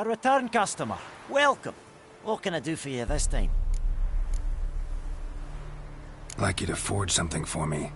A return customer. Welcome. What can I do for you this time? I'd like you to forge something for me.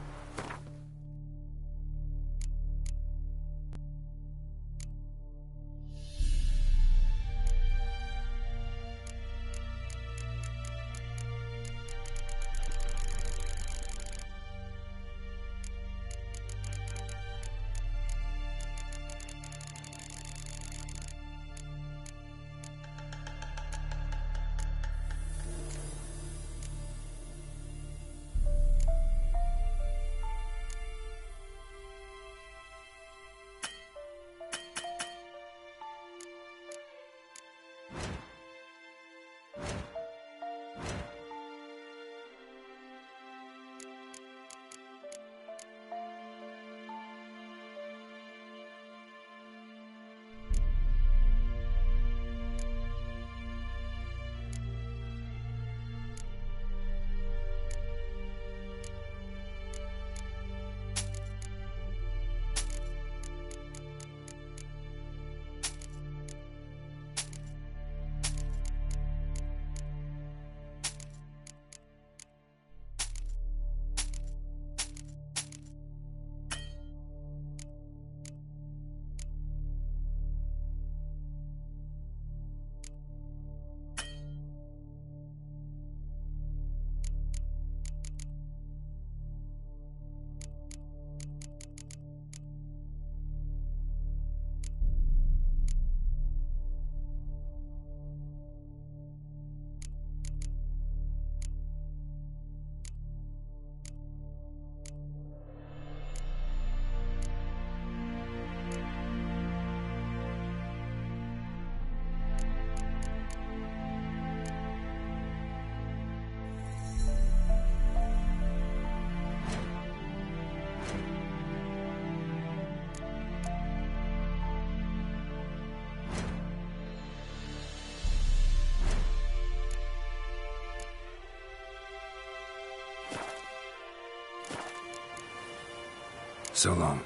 So long.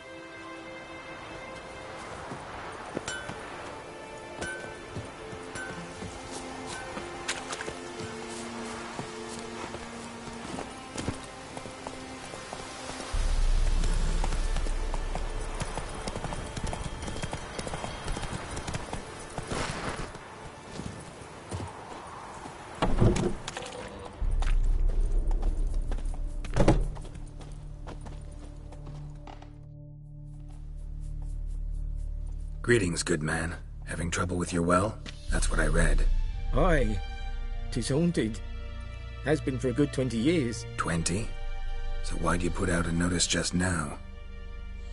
Greetings, good man. Having trouble with your well? That's what I read. Aye. 'Tis haunted. Has been for a good 20 years. 20? So why'd you put out a notice just now?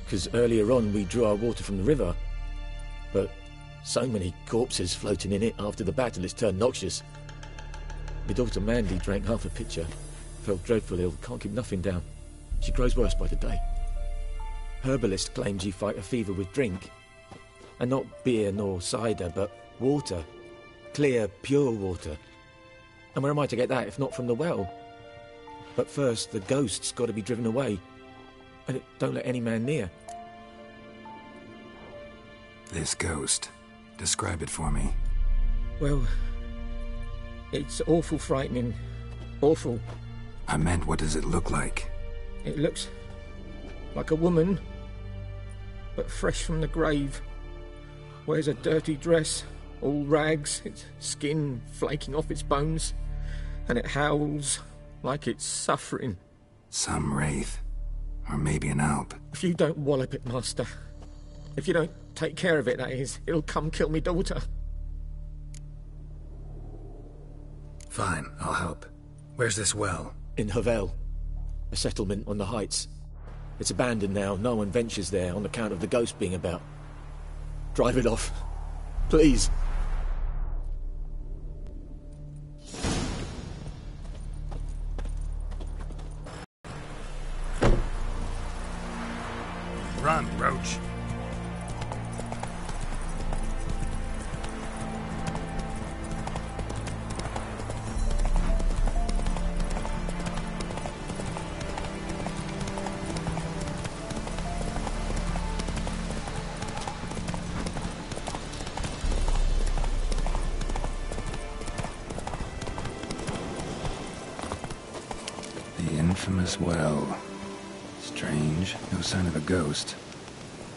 'Cause earlier on we drew our water from the river. But so many corpses floating in it after the battle it's turned noxious. My daughter Mandy drank half a pitcher. Felt dreadful ill, can't keep nothing down. She grows worse by the day. Herbalist claims you fight a fever with drink. And not beer nor cider, but water. Clear, pure water. And where am I to get that if not from the well? But first, the ghost's got to be driven away. And it don't let any man near. This ghost. Describe it for me. Well, it's awful frightening. Awful. I meant, what does it look like? It looks like a woman, but fresh from the grave. Wears a dirty dress, all rags, its skin flaking off its bones, and it howls like it's suffering. Some wraith. Or maybe an alp. If you don't wallop it, Master, if you don't take care of it, that is, it'll come kill me daughter. Fine, I'll help. Where's this well? In Havel, a settlement on the heights. It's abandoned now, no one ventures there on account of the ghost being about. Drive it off. Please. Run, Roach. bottomless well. Strange, no sign of a ghost.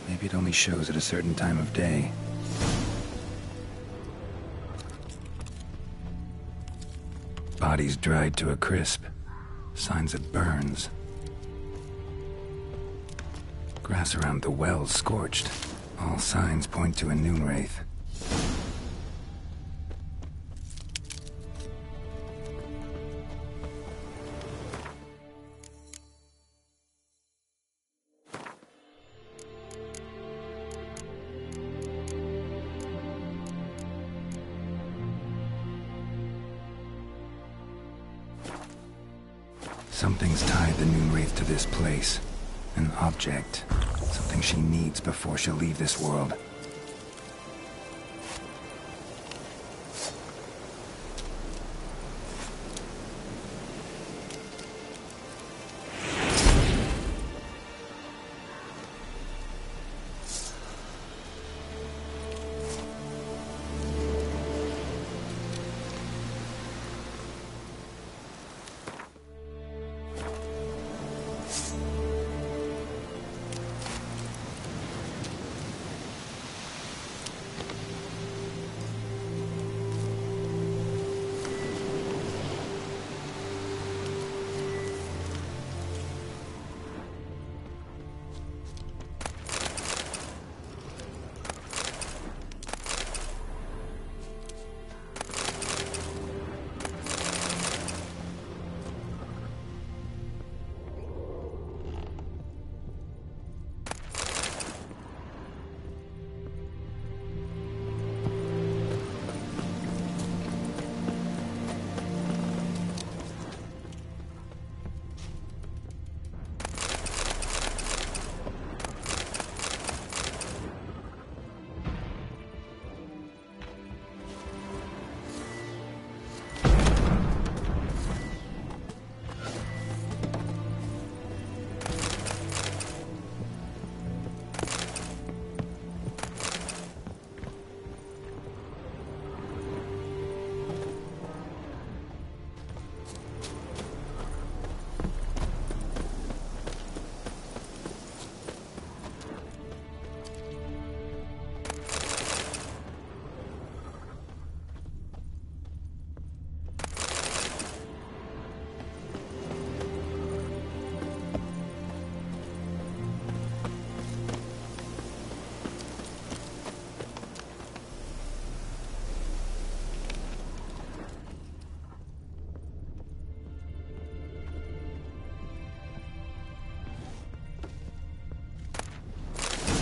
Maybe it only shows at a certain time of day. Bodies dried to a crisp. Signs of burns. Grass around the well scorched. All signs point to a noon wraith. Something's tied the noon wraith to this place. An object. Something she needs before she'll leave this world.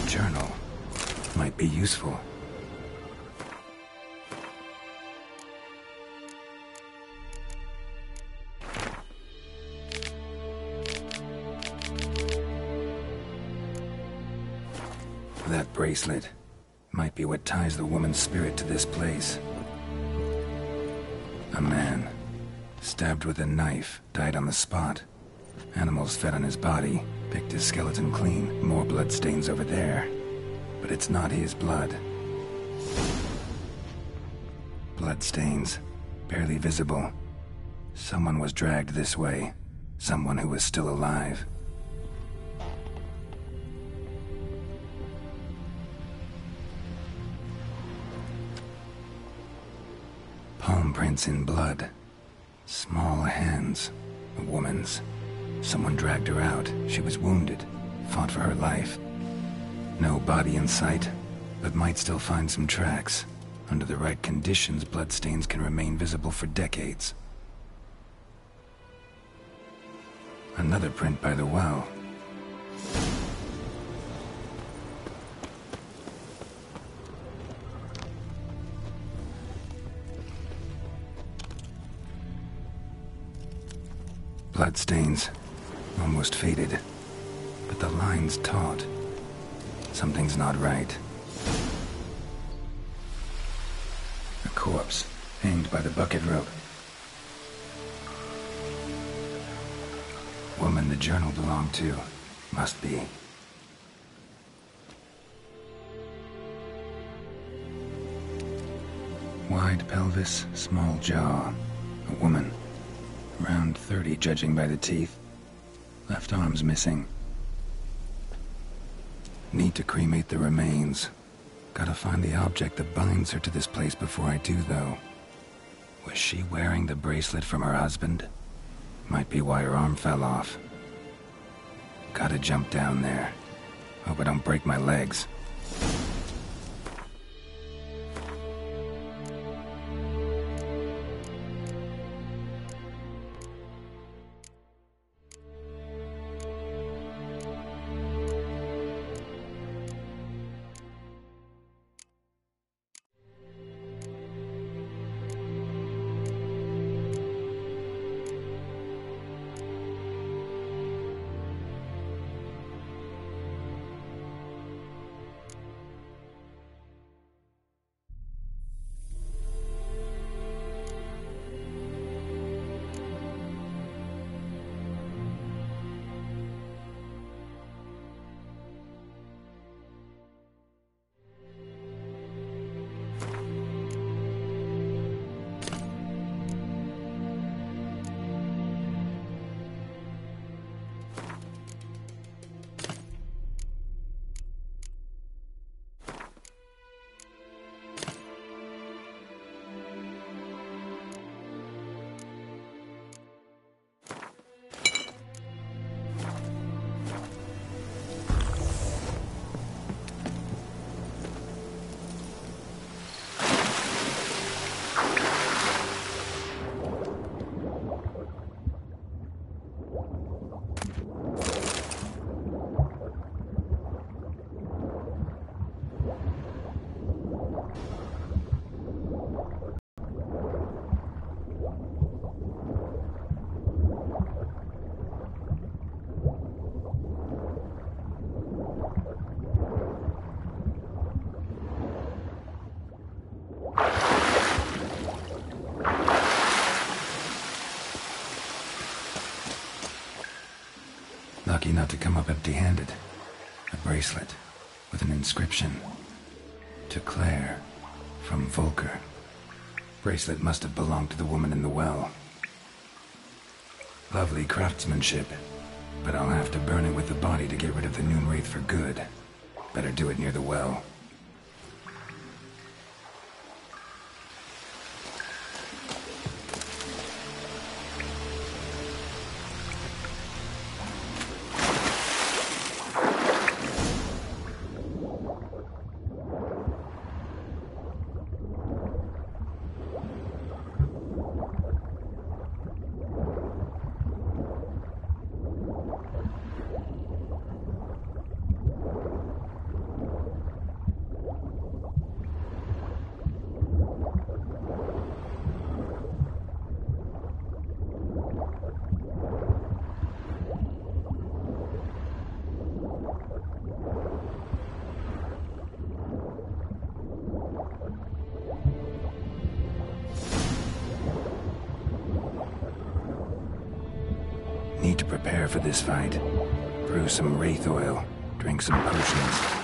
Journal. Might be useful. That bracelet might be what ties the woman's spirit to this place. A man, stabbed with a knife, died on the spot. Animals fed on his body, picked his skeleton clean. More bloodstains over there. But it's not his blood. Bloodstains, barely visible. Someone was dragged this way. Someone who was still alive. Palm prints in blood. Small hands. A woman's. Someone dragged her out. She was wounded. Fought for her life. No body in sight, but might still find some tracks. Under the right conditions, bloodstains can remain visible for decades. Another print by the well. Bloodstains. Almost faded. But the line's taut. Something's not right. A corpse, hanged by the bucket rope. Woman the journal belonged to. Must be. Wide pelvis, small jaw. A woman. Around 30, judging by the teeth. Left arm's missing. Need to cremate the remains. Gotta find the object that binds her to this place before I do, though. Was she wearing the bracelet from her husband? Might be why her arm fell off. Gotta jump down there. Hope I don't break my legs. Lucky not to come up empty-handed. A bracelet with an inscription. To Claire, from Volker. Bracelet must have belonged to the woman in the well. Lovely craftsmanship, but I'll have to burn it with the body to get rid of the Noon Wraith for good. Better do it near the well. Need to prepare for this fight. Brew some wraith oil, drink some potions.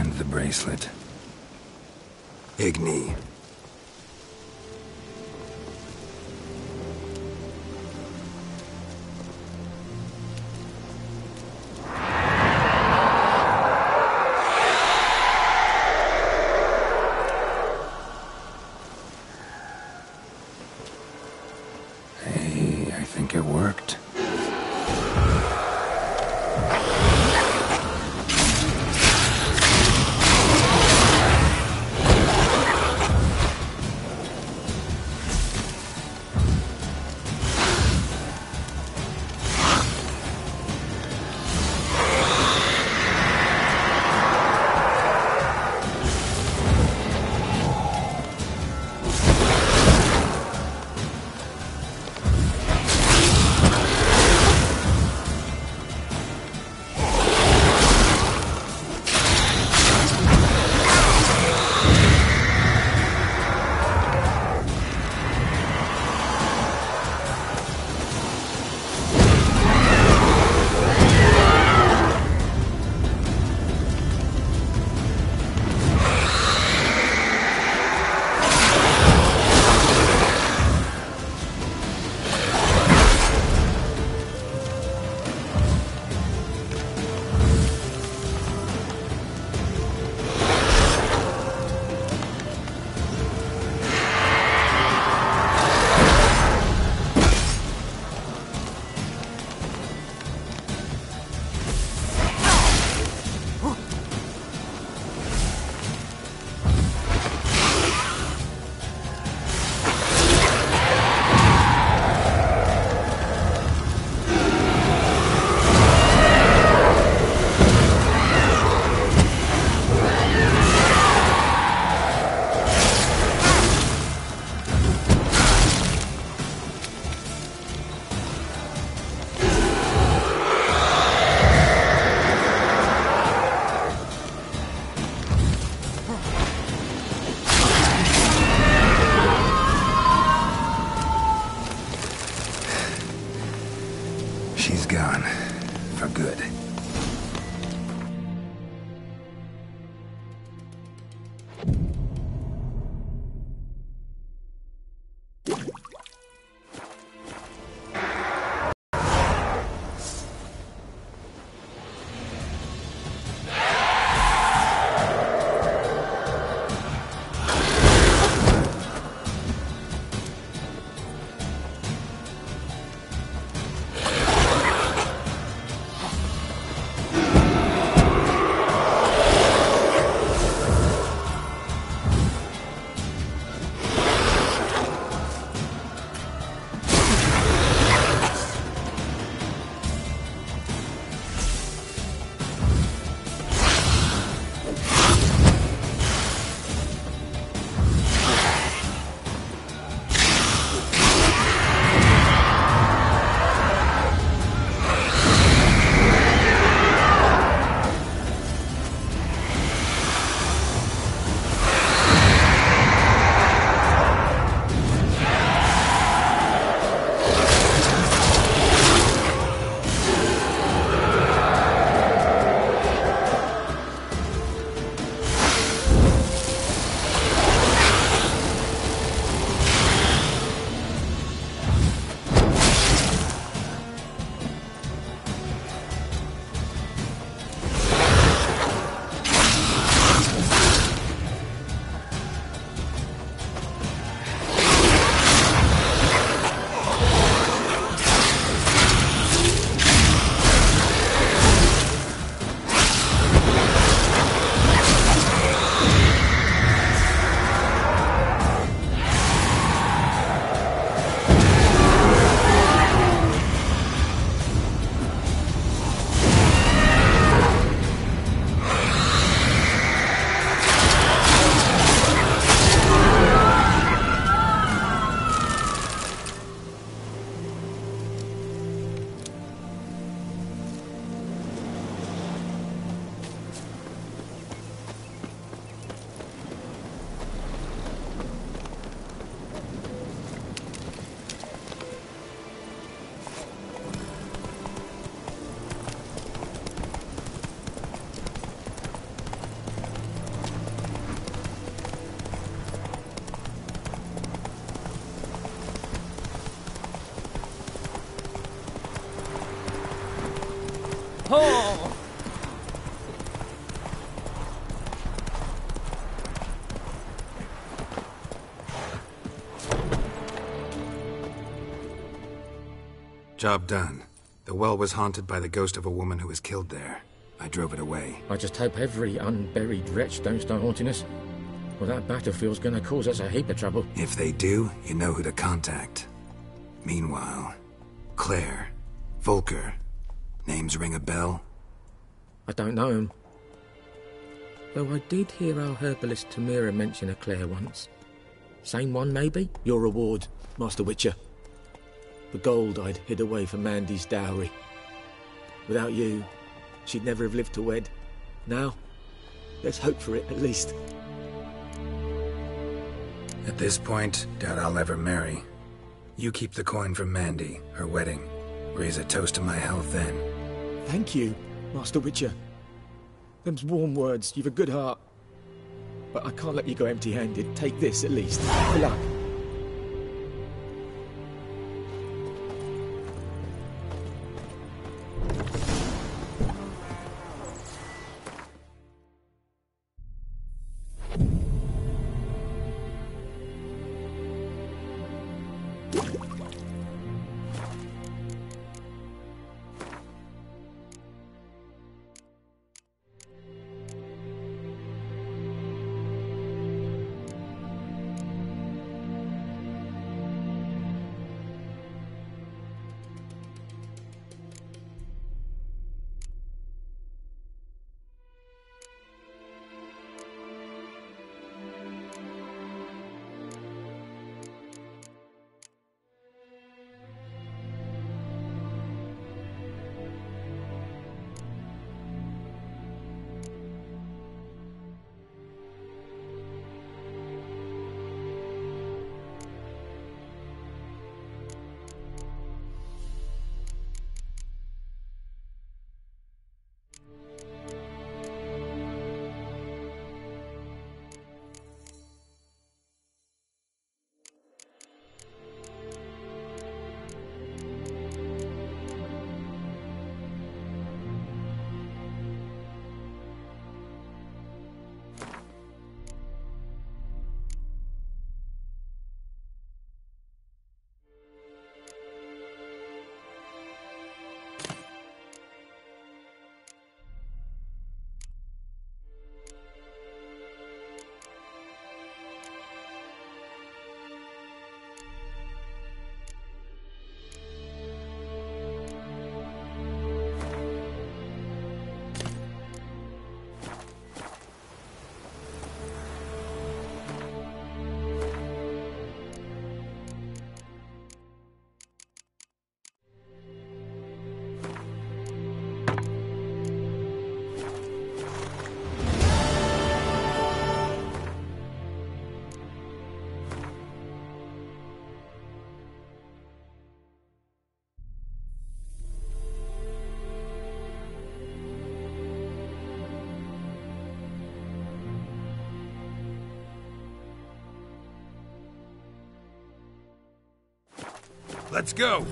And the bracelet. Igni. Hey, I think it worked. Oh! Job done. The well was haunted by the ghost of a woman who was killed there. I drove it away. I just hope every unburied wretch don't start haunting us. Well, that battlefield's gonna cause us a heap of trouble. If they do, you know who to contact. Meanwhile, Claire, Volker, names ring a bell? I don't know him. Though I did hear our herbalist Tamira mention a Claire once. Same one, maybe? Your reward, Master Witcher. The gold I'd hid away for Mandy's dowry. Without you, she'd never have lived to wed. Now, let's hope for it, at least. At this point, doubt I'll ever marry. You keep the coin from Mandy, her wedding. Raise a toast to my health then. Thank you, Master Witcher. Them's warm words, you've a good heart. But I can't let you go empty-handed. Take this, at least. Good luck. Let's go!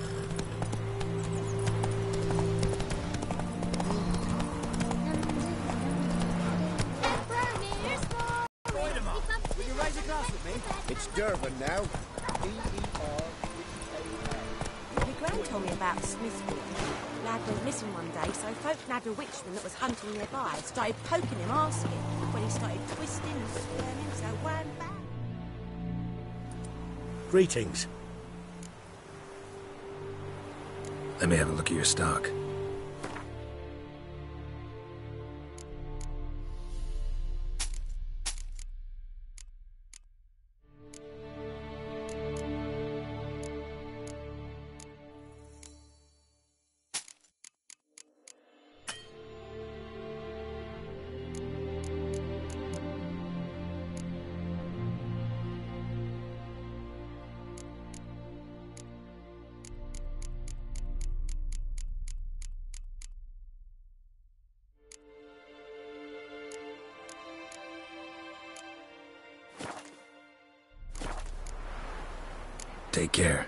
It's Durban now. My gran told me about Smithwood. Lad went missing one day, so folk nabbed a witchman that was hunting nearby. Started poking him, asking. When he started twisting and squirming, so wham bam. Greetings. Let me have a look at your stock. Take care.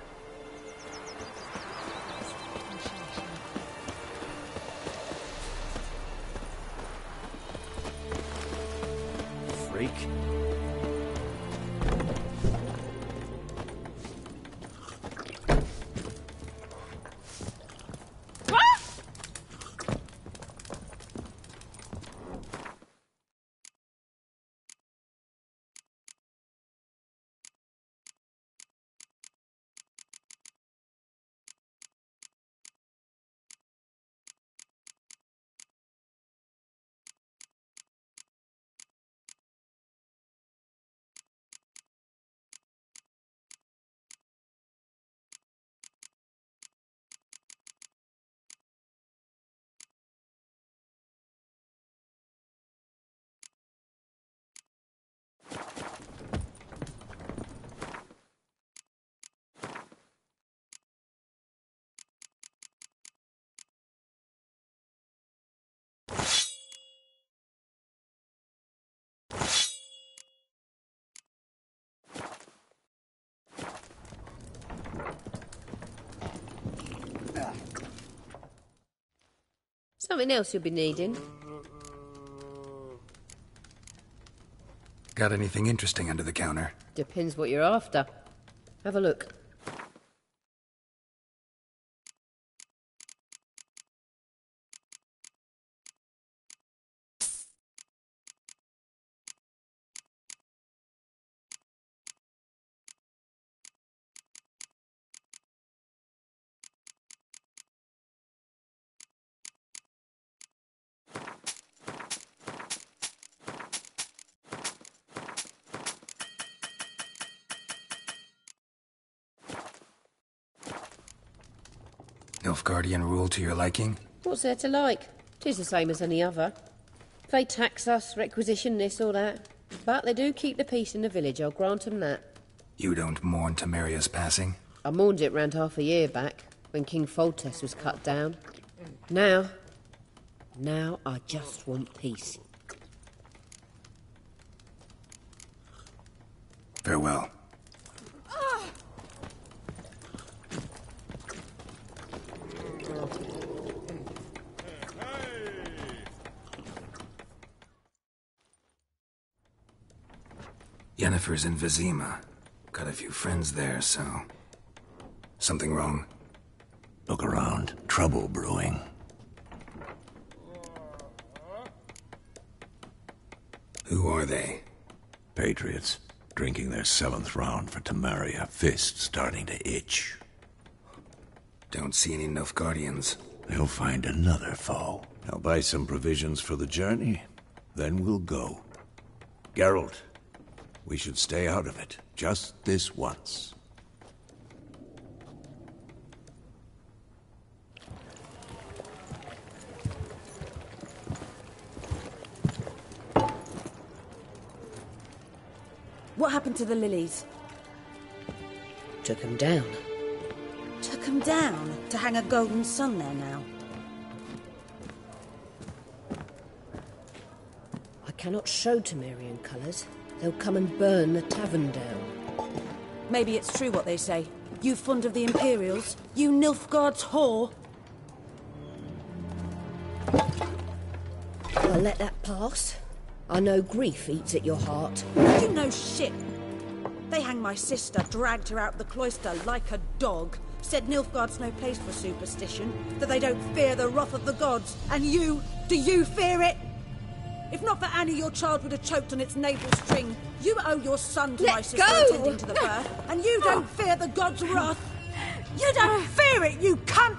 freak. Something else you'll be needing. Got anything interesting under the counter? Depends what you're after. Have a look. Nilfgaardian rule to your liking? What's there to like? 'Tis the same as any other. They tax us, requisition this or that. But they do keep the peace in the village, I'll grant 'em that. You don't mourn Temeria's passing? I mourned it round half a year back, when King Foltest was cut down. Now I just want peace. Farewell. Yennefer's in Vizima. Got a few friends there, so... Something wrong? Look around. Trouble brewing. Who are they? Patriots. Drinking their 7th round for Temeria. Fists starting to itch. Don't see any Nilfgaardians. They'll find another foe. I'll buy some provisions for the journey. Then we'll go. Geralt, we should stay out of it. Just this once. What happened to the lilies? Took 'em down. Took 'em down to hang a golden sun there now. I cannot show Temerian colours. They'll come and burn the tavern down. Maybe it's true what they say. You fond of the Imperials? You Nilfgaard's whore? I'll let that pass. I know grief eats at your heart. You know shit. They hanged my sister, dragged her out the cloister like a dog. Said Nilfgaard's no place for superstition, that they don't fear the wrath of the gods. And you, do you fear it? If not for Annie, your child would have choked on its navel string. You owe your son to my sister attending to the birth, and you don't fear the gods' wrath. You don't fear it, you cunt!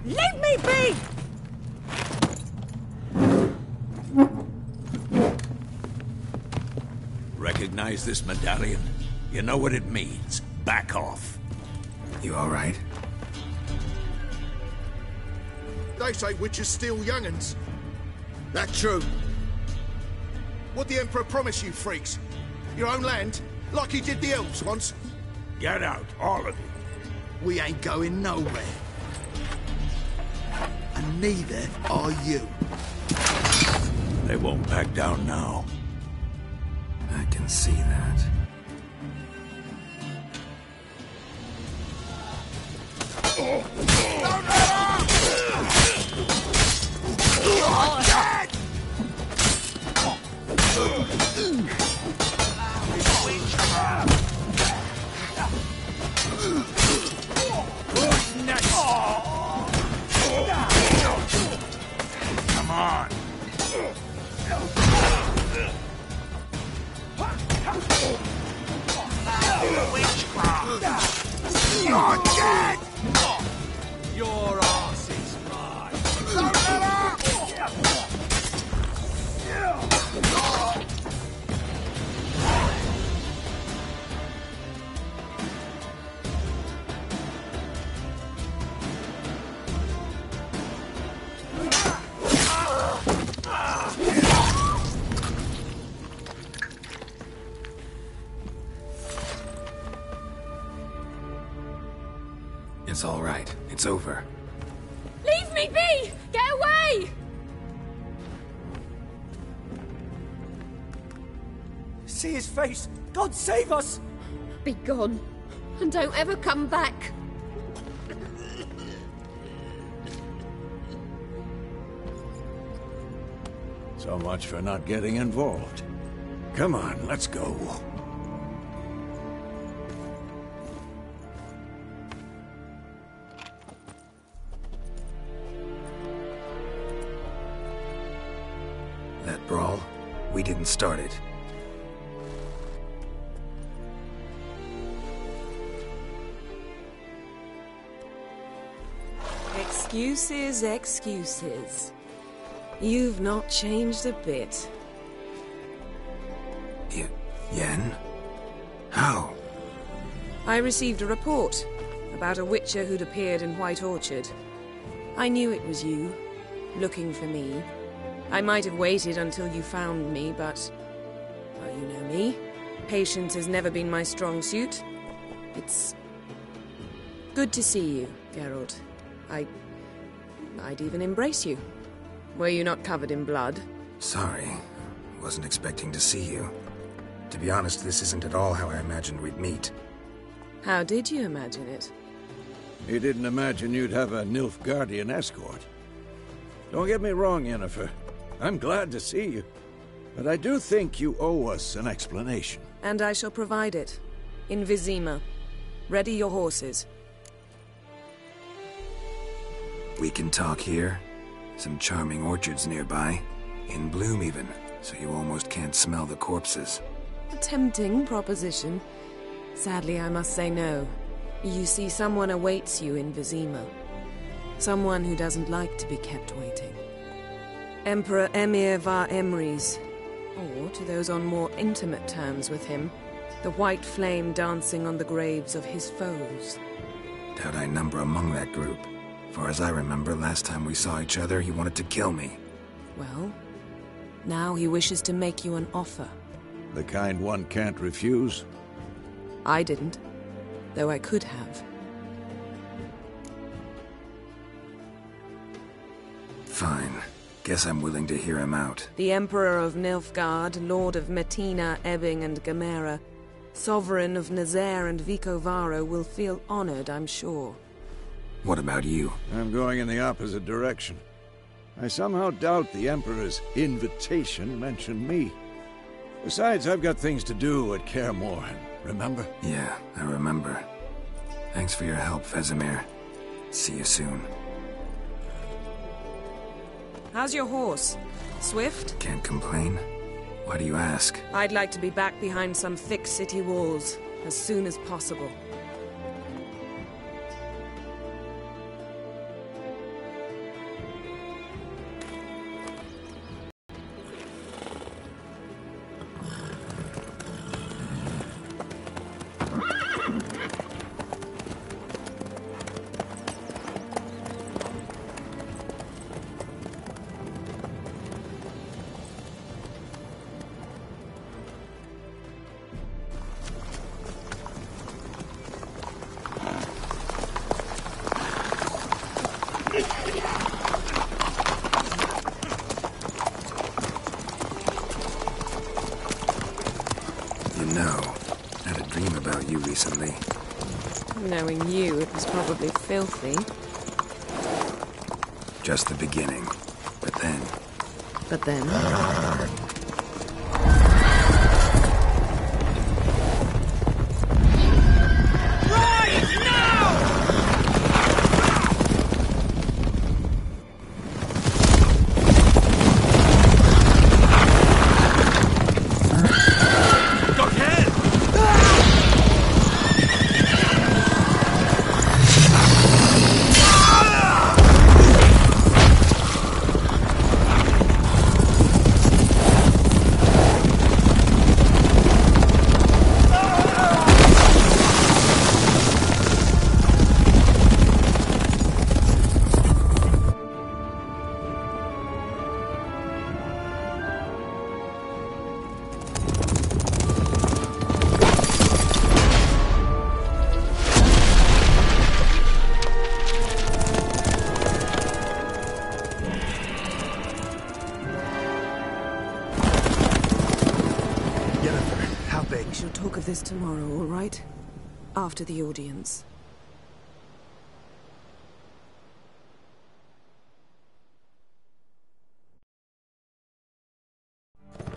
Leave me be! Recognize this medallion? You know what it means. Back off. You all right? They say witches steal young'uns. That true? What'd the Emperor promise you, freaks? Your own land? Like he did the elves once? Get out, all of you. We ain't going nowhere. And neither are you. They won't back down now. I can see that. on! Witchcraft! You're dead! Your arse is mine. It's all right. It's over. Leave me be! Get away! See his face! God save us! Be gone, and don't ever come back. So much for not getting involved. Come on, let's go. That brawl, we didn't start it. Excuses, excuses. You've not changed a bit. Yen? How? I received a report about a witcher who'd appeared in White Orchard. I knew it was you, looking for me. I might have waited until you found me, but... well, you know me. Patience has never been my strong suit. It's... good to see you, Geralt. I'd even embrace you. Were you not covered in blood? Sorry. Wasn't expecting to see you. To be honest, this isn't at all how I imagined we'd meet. How did you imagine it? You didn't imagine you'd have a Nilfgaardian escort. Don't get me wrong, Yennefer. I'm glad to see you. But I do think you owe us an explanation. And I shall provide it. In Vizima. Ready your horses. We can talk here. Some charming orchards nearby. In bloom even, so you almost can't smell the corpses. A tempting proposition. Sadly, I must say no. You see, someone awaits you in Vizima. Someone who doesn't like to be kept waiting. Emperor Emir var Emreis. Or, to those on more intimate terms with him, the white flame dancing on the graves of his foes. Doubt I number among that group. Far as I remember, last time we saw each other, he wanted to kill me. Well, now he wishes to make you an offer. The kind one can't refuse? I didn't, though I could have. Fine. Guess I'm willing to hear him out. The Emperor of Nilfgaard, Lord of Metina, Ebbing and Gamera, Sovereign of Nazaire and Vicovaro will feel honored, I'm sure. What about you? I'm going in the opposite direction. I somehow doubt the Emperor's invitation mentioned me. Besides, I've got things to do at Kaer Morhen, remember? Yeah, I remember. Thanks for your help, Vesemir. See you soon. How's your horse? Swift? Can't complain. Why do you ask? I'd like to be back behind some thick city walls, as soon as possible. You know, I had a dream about you recently. Knowing you, it was probably filthy. Just the beginning. But then... But then... beg. We shall talk of this tomorrow, all right? After the audience.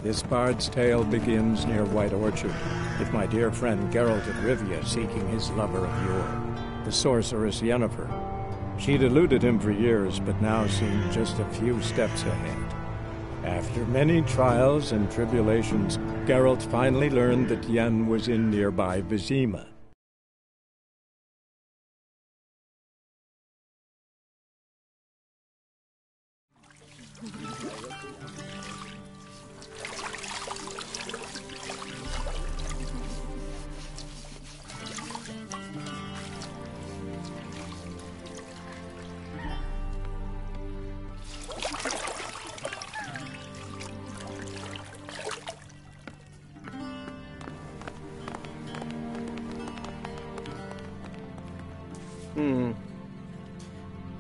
This bard's tale begins near White Orchard, with my dear friend Geralt of Rivia seeking his lover of yore, the sorceress Yennefer. She'd eluded him for years, but now seemed just a few steps ahead. After many trials and tribulations, Geralt finally learned that Yen was in nearby Vizima.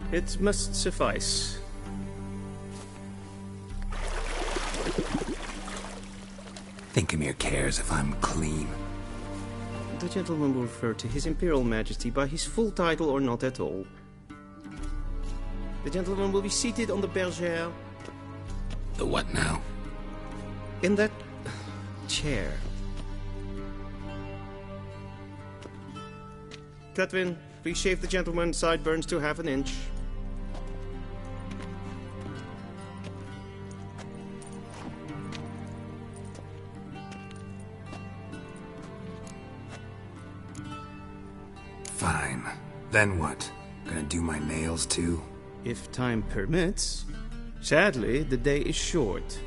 It must suffice. Thinkamere cares if I'm clean. The gentleman will refer to His Imperial Majesty by his full title or not at all. The gentleman will be seated on the bergère. The what now? In that chair. Cletwin, please shave the gentleman's sideburns to half an inch. Fine. Then what? Gonna do my nails too? If time permits. Sadly, the day is short,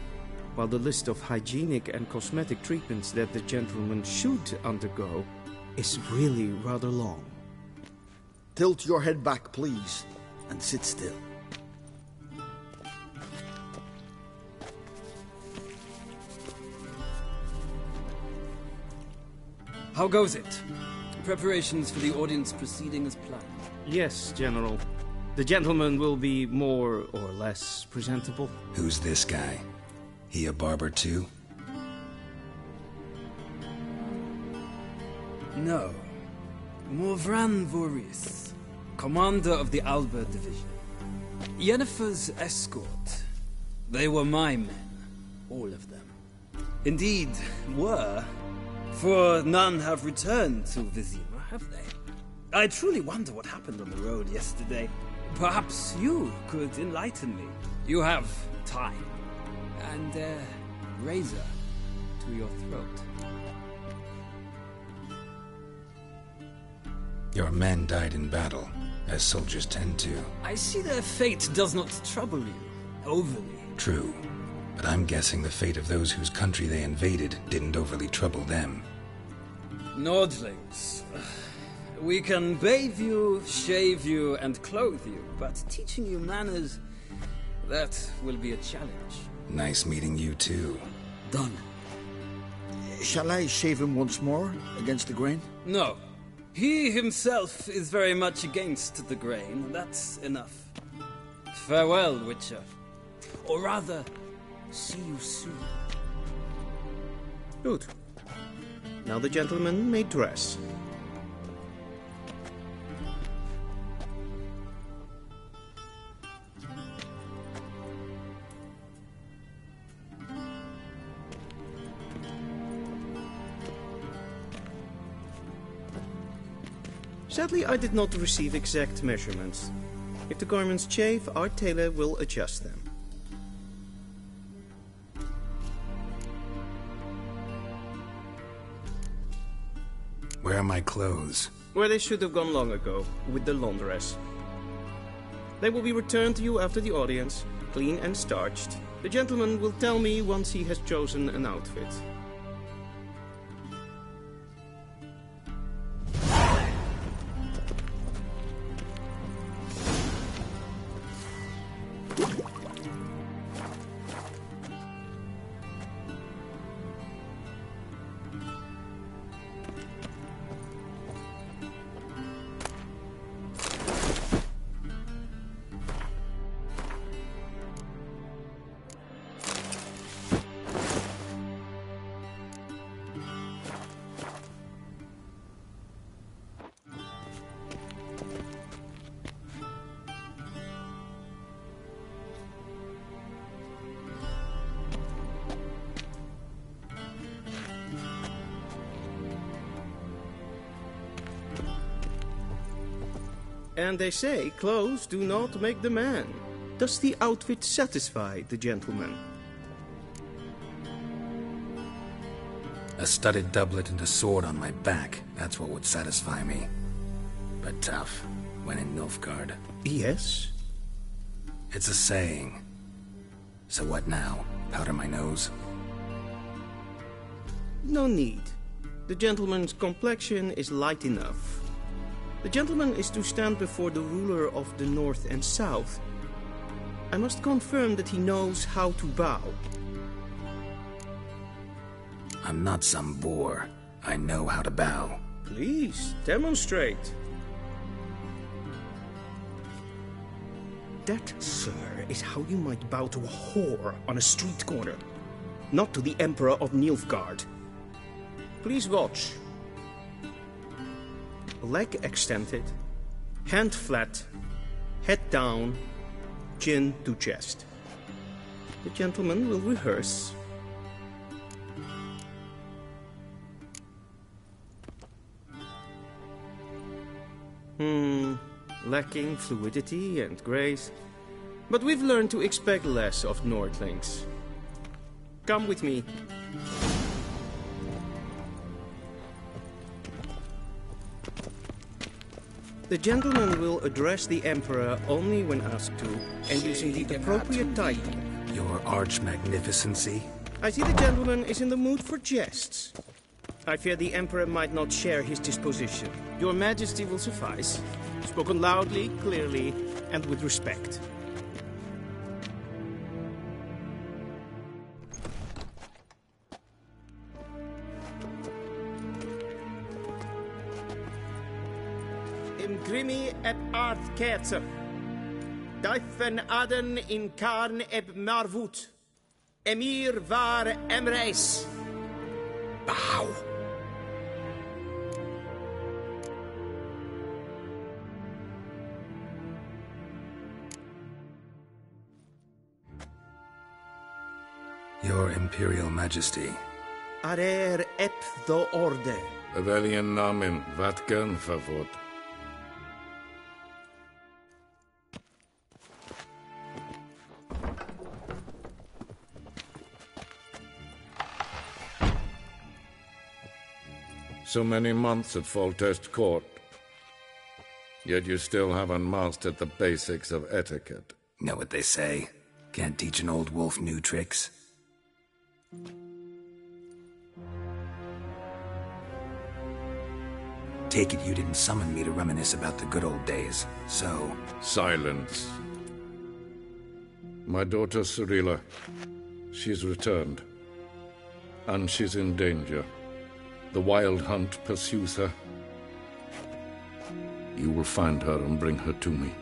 while the list of hygienic and cosmetic treatments that the gentleman should undergo is really rather long. Tilt your head back, please, and sit still. How goes it? Preparations for the audience proceeding as planned? Yes, General. The gentleman will be more or less presentable. Who's this guy? He a barber too? No. Morvran Voorhis, commander of the Alba Division. Yennefer's escort. They were my men. All of them. Indeed, were. For none have returned to Vizima, have they? I truly wonder what happened on the road yesterday. Perhaps you could enlighten me. You have time. And a razor to your throat. Your men died in battle, as soldiers tend to. I see their fate does not trouble you overly. True, but I'm guessing the fate of those whose country they invaded didn't overly trouble them. Nordlings. We can bathe you, shave you, and clothe you, but teaching you manners, that will be a challenge. Nice meeting you too. Done. Shall I shave him once more, against the grain? No. He himself is very much against the grain. That's enough. Farewell, Witcher. Or rather, see you soon. Good. Now the gentleman may dress. Sadly, I did not receive exact measurements. If the garments chafe, our tailor will adjust them. Where are my clothes? Where they should have gone long ago, with the laundress. They will be returned to you after the audience, clean and starched. The gentleman will tell me once he has chosen an outfit. And they say clothes do not make the man. Does the outfit satisfy the gentleman? A studded doublet and a sword on my back, that's what would satisfy me. But tough, when in Nilfgaard. Yes? It's a saying. So what now? Powder my nose? No need. The gentleman's complexion is light enough. The gentleman is to stand before the ruler of the North and South. I must confirm that he knows how to bow. I'm not some boor. I know how to bow. Please, demonstrate. That, sir, is how you might bow to a whore on a street corner. Not to the Emperor of Nilfgaard. Please watch. Leg extended, hand flat, head down, chin to chest. The gentleman will rehearse. Lacking fluidity and grace. But we've learned to expect less of Nordlings. Come with me. The gentleman will address the Emperor only when asked to, and using the appropriate title. Your arch-magnificency? I see the gentleman is in the mood for jests. I fear the Emperor might not share his disposition. Your Majesty will suffice. Spoken loudly, clearly, and with respect. Imgrimi et art kerzer. Dijfen aden in karn eb marvut. Emir var emreis. Bow. Your Imperial Majesty. Arer ep the orde. Rebellion namen, Vatgen favor. So many months at Foltest Court. Yet you still haven't mastered the basics of etiquette. Know what they say? Can't teach an old wolf new tricks. Take it you didn't summon me to reminisce about the good old days, so... Silence. My daughter Cirilla, she's returned. And she's in danger. The Wild Hunt pursues her. You will find her and bring her to me.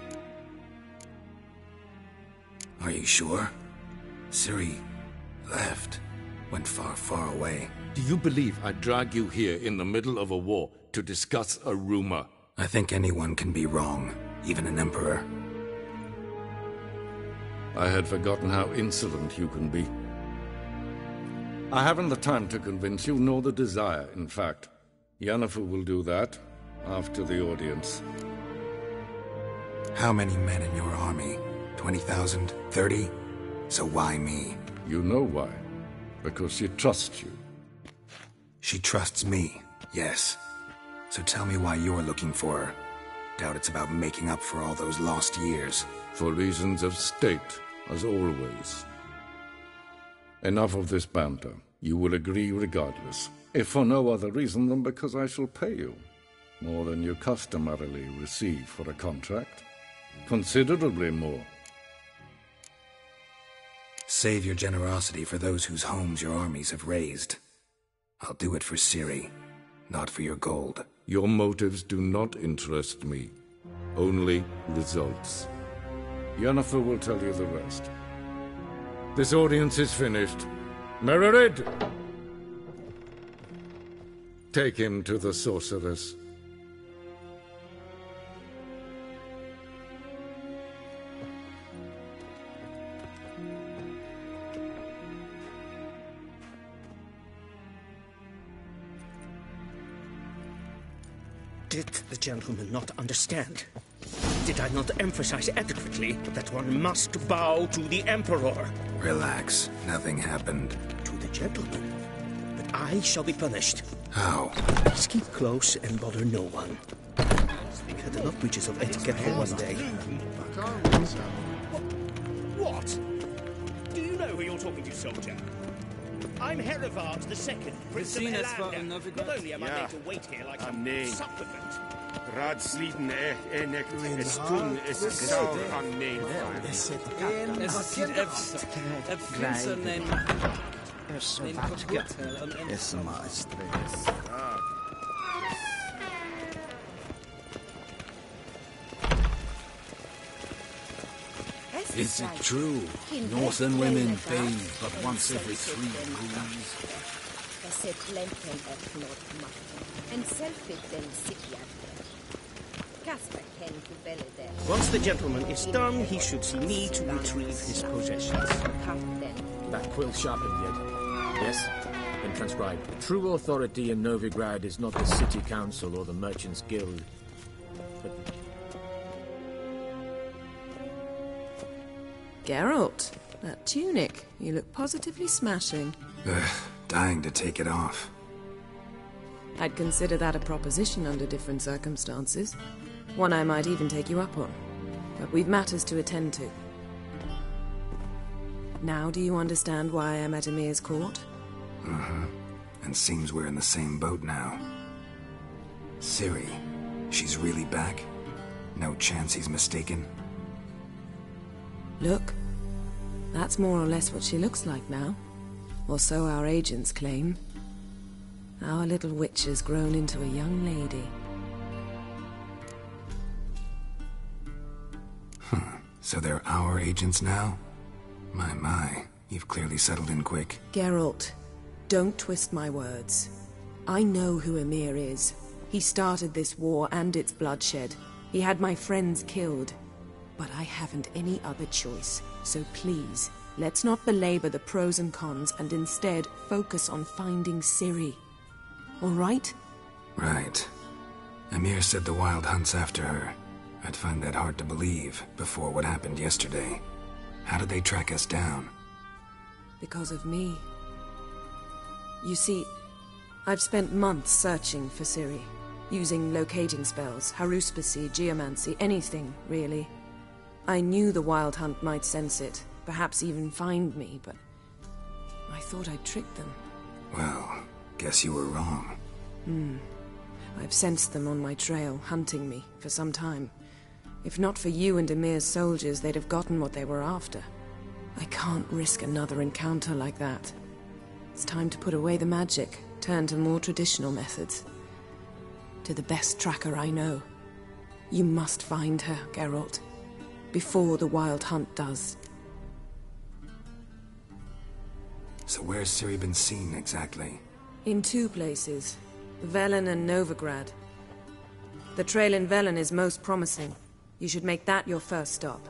Are you sure? Ciri left. Went far, far away. Do you believe I'd drag you here in the middle of a war to discuss a rumor? I think anyone can be wrong, even an emperor. I had forgotten how insolent you can be. I haven't the time to convince you, nor the desire, in fact. Yennefer will do that after the audience. How many men in your army? 20,000? 30? So why me? You know why. Because she trusts you. She trusts me, yes. So tell me why you're looking for her. Doubt it's about making up for all those lost years. For reasons of state, as always. Enough of this banter. You will agree regardless, if for no other reason than because I shall pay you more than you customarily receive for a contract. Considerably more. Save your generosity for those whose homes your armies have razed. I'll do it for Ciri, not for your gold. Your motives do not interest me. Only results. Yennefer will tell you the rest. This audience is finished. Mererid! Take him to the sorceress. Did the gentleman not understand? Did I not emphasize adequately that one must bow to the Emperor? Relax. Nothing happened. To the gentleman. But I shall be punished. How? Just keep close and bother no one. We've had enough breaches of etiquette for one day. What? Do you know who you're talking to, soldier? I'm Herivard II, Prince of Helander. Not only am I made to wait here like some supplement. Radsliden enek stund saur an neil. Is it true? Northern women bathe but once every 3 moons? Once the gentleman is done, he should see me to retrieve his possessions. That quill sharpened yet? Yes? Then transcribe. True authority in Novigrad is not the city council or the merchants' guild, but... Geralt, that tunic. You look positively smashing. Dying to take it off. I'd consider that a proposition under different circumstances. One I might even take you up on. But we've matters to attend to. Now do you understand why I'm at Emir's court? Mm-hmm. And seems we're in the same boat now. Ciri, she's really back? No chance he's mistaken? Look, that's more or less what she looks like now. Or so our agents claim. Our little witch has grown into a young lady. So they're our agents now? My, you've clearly settled in quick. Geralt, don't twist my words. I know who Emir is. He started this war and its bloodshed. He had my friends killed. But I haven't any other choice. So please, let's not belabor the pros and cons and instead focus on finding Ciri. All right? Right. Emir said the Wild Hunt's after her. I'd find that hard to believe before what happened yesterday. How did they track us down? Because of me. You see, I've spent months searching for Ciri, using locating spells, haruspicy, geomancy, anything, really. I knew the Wild Hunt might sense it, perhaps even find me, but I thought I'd tricked them. Well, guess you were wrong. I've sensed them on my trail, hunting me, for some time. If not for you and Emir's soldiers, they'd have gotten what they were after. I can't risk another encounter like that. It's time to put away the magic, turn to more traditional methods. To the best tracker I know. You must find her, Geralt. Before the Wild Hunt does. So where's Ciri been seen, exactly? In 2 places. Velen and Novigrad. The trail in Velen is most promising. You should make that your first stop.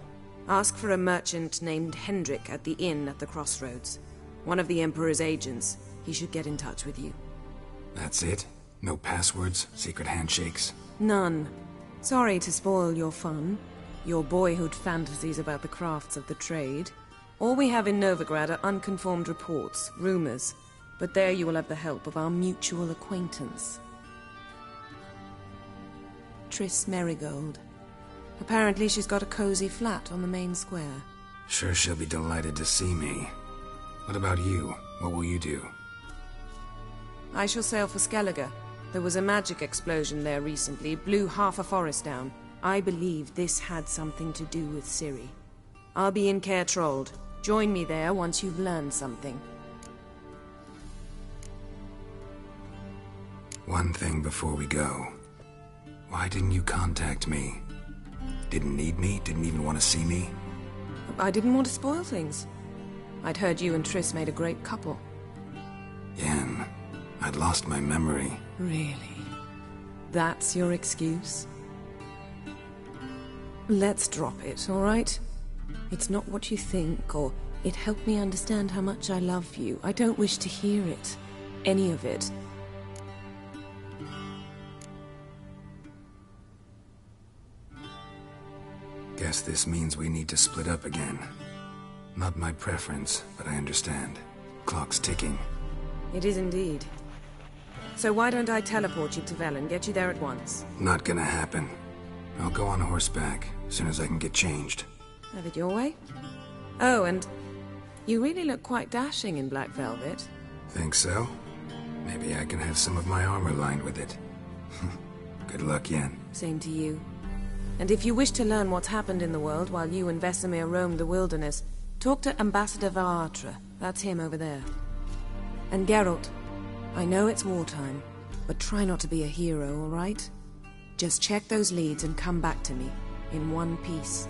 Ask for a merchant named Hendrik at the inn at the crossroads. One of the Emperor's agents. He should get in touch with you. That's it? No passwords? Secret handshakes? None. Sorry to spoil your fun. Your boyhood fantasies about the crafts of the trade. All we have in Novigrad are unconfirmed reports, rumors. But there you will have the help of our mutual acquaintance. Triss Merigold. Apparently she's got a cozy flat on the main square. Sure she'll be delighted to see me. What about you? What will you do? I shall sail for Skellige. There was a magic explosion there recently, blew half a forest down. I believe this had something to do with Ciri. I'll be in Caer Trolde. Join me there once you've learned something. One thing before we go. Why didn't you contact me? Didn't need me? Didn't even want to see me? I didn't want to spoil things. I'd heard you and Triss made a great couple. Yen, I'd lost my memory. Really? That's your excuse? Let's drop it, all right? It's not what you think, or it helped me understand how much I love you. I don't wish to hear it. Any of it. guess this means we need to split up again. Not my preference, but I understand. Clock's ticking. It is indeed. So why don't I teleport you to Velen, get you there at once? Not gonna happen. I'll go on horseback, as soon as I can get changed. Have it your way? Oh, and you really look quite dashing in black velvet. Think so? Maybe I can have some of my armor lined with it. Good luck, Yen. Same to you. And if you wish to learn what's happened in the world while you and Vesemir roamed the wilderness, talk to Ambassador Varatra. That's him over there. And Geralt, I know it's wartime, but try not to be a hero, all right? Just check those leads and come back to me, in one piece.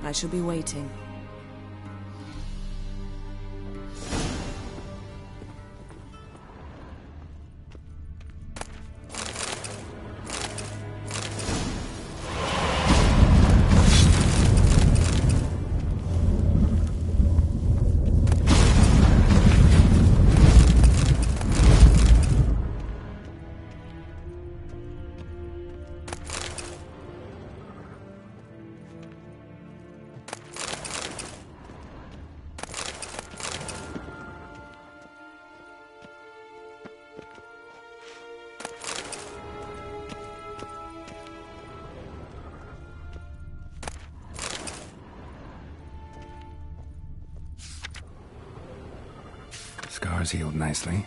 I shall be waiting. Scars healed nicely.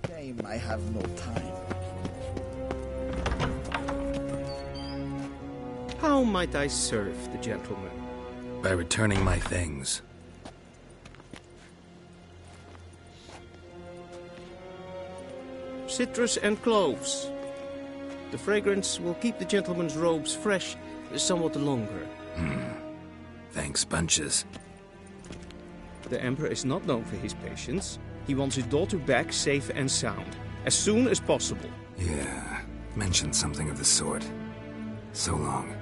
Game, I have no time. How might I serve the gentleman? By returning my things. Citrus and cloves. The fragrance will keep the gentleman's robes fresh somewhat longer. Thanks, bunches. The Emperor is not known for his patience. He wants his daughter back safe and sound, as soon as possible. Yeah, mentioned something of the sort. So long.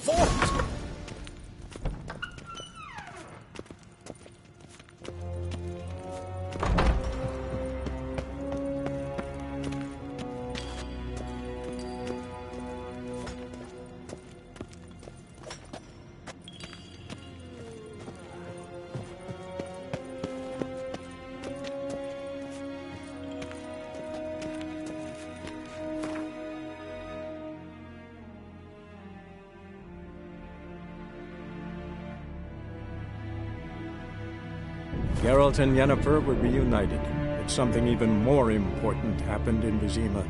vault! Geralt and Yennefer were reunited, but something even more important happened in Vizima.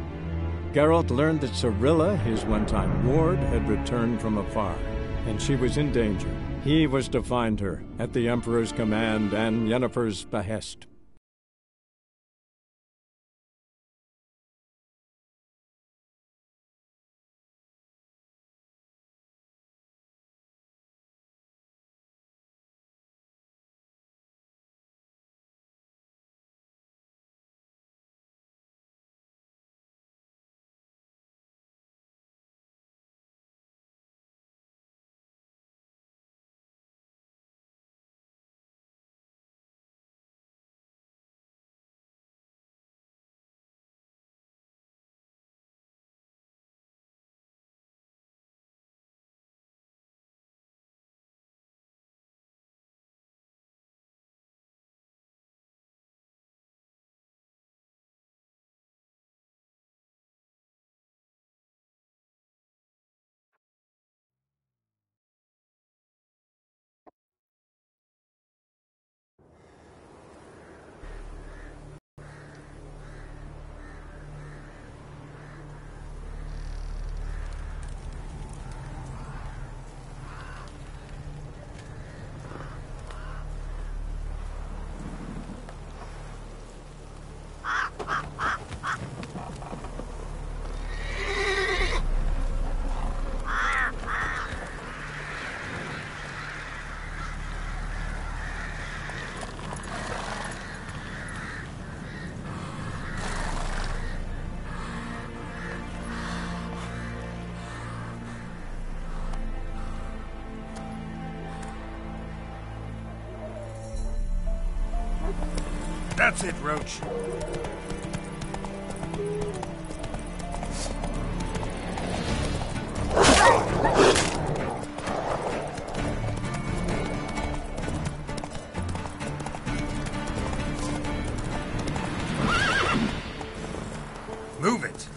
Geralt learned that Cirilla, his one-time ward, had returned from afar, and she was in danger. He was to find her, at the Emperor's command and Yennefer's behest. That's it, Roach. Move it.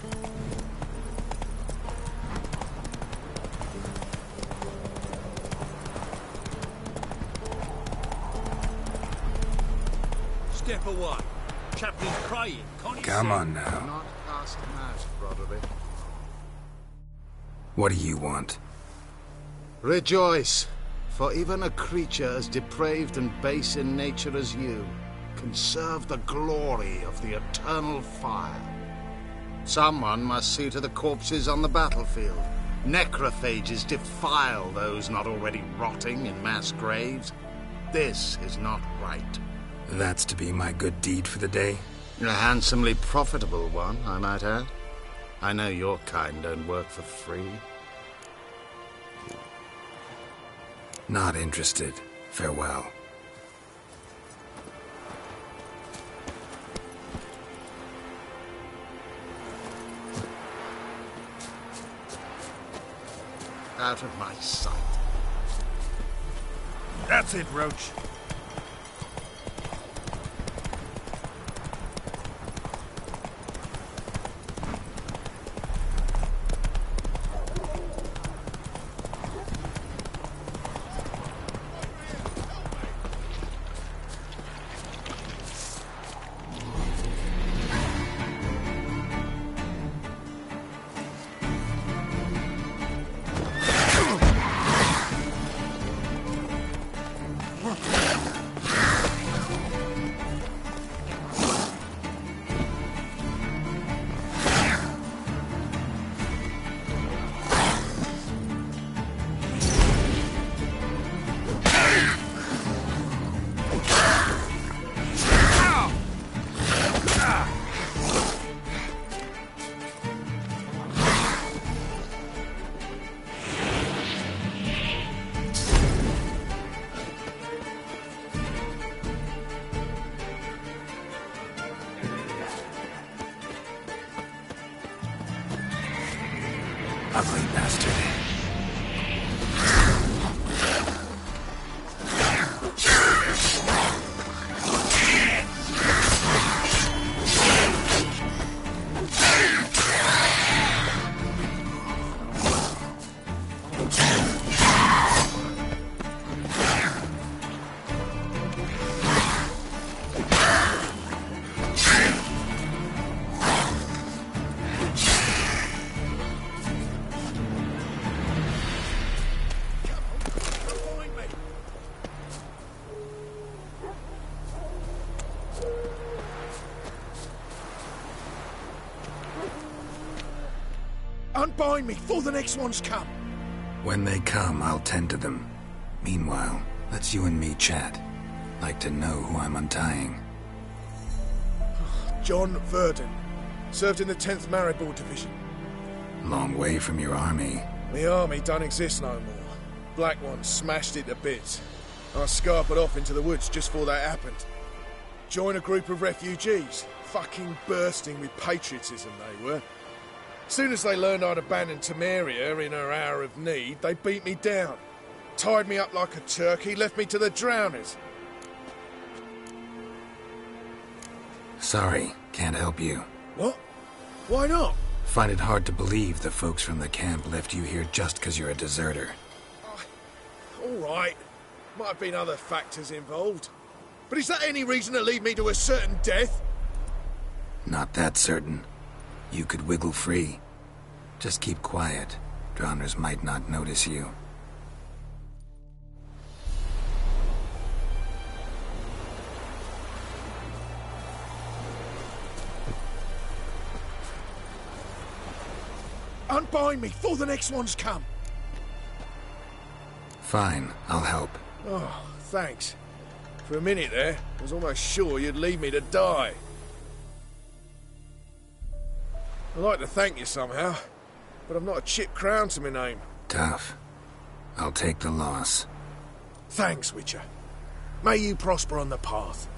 Step away. Chaplain's crying. Can't you Come see? on now. Not past mass, Broderick. What do you want? Rejoice, for even a creature as depraved and base in nature as you can serve the glory of the eternal fire. Someone must see to the corpses on the battlefield. Necrophages defile those not already rotting in mass graves. This is not right. That's to be my good deed for the day? A handsomely profitable one, I might add. I know your kind don't work for free. Not interested. Farewell. Out of my sight. That's it, Roach. Ugly bastard. Unbind me before the next ones come. When they come, I'll tend to them. Meanwhile, let's you and me chat. Like to know who I'm untying. John Verdon. Served in the 10th Maribor Division. Long way from your army. The army don't exist no more. Black Ones smashed it to bits. I scarpered off into the woods just before that happened. Joined a group of refugees. Fucking bursting with patriotism they were. Soon as they learned I'd abandoned Temeria in her hour of need, they beat me down. Tied me up like a turkey, left me to the drowners. Sorry, can't help you. What? Why not? Find it hard to believe the folks from the camp left you here just because you're a deserter. All right. Might have been other factors involved. But is that any reason to lead me to a certain death? Not that certain. You could wiggle free. Just keep quiet. Drowners might not notice you. Unbind me before the next ones come. Fine, I'll help. Oh, thanks. For a minute there, I was almost sure you'd leave me to die. I'd like to thank you somehow, but I've not a chip crown to my name. Tough. I'll take the loss. Thanks, Witcher. May you prosper on the path.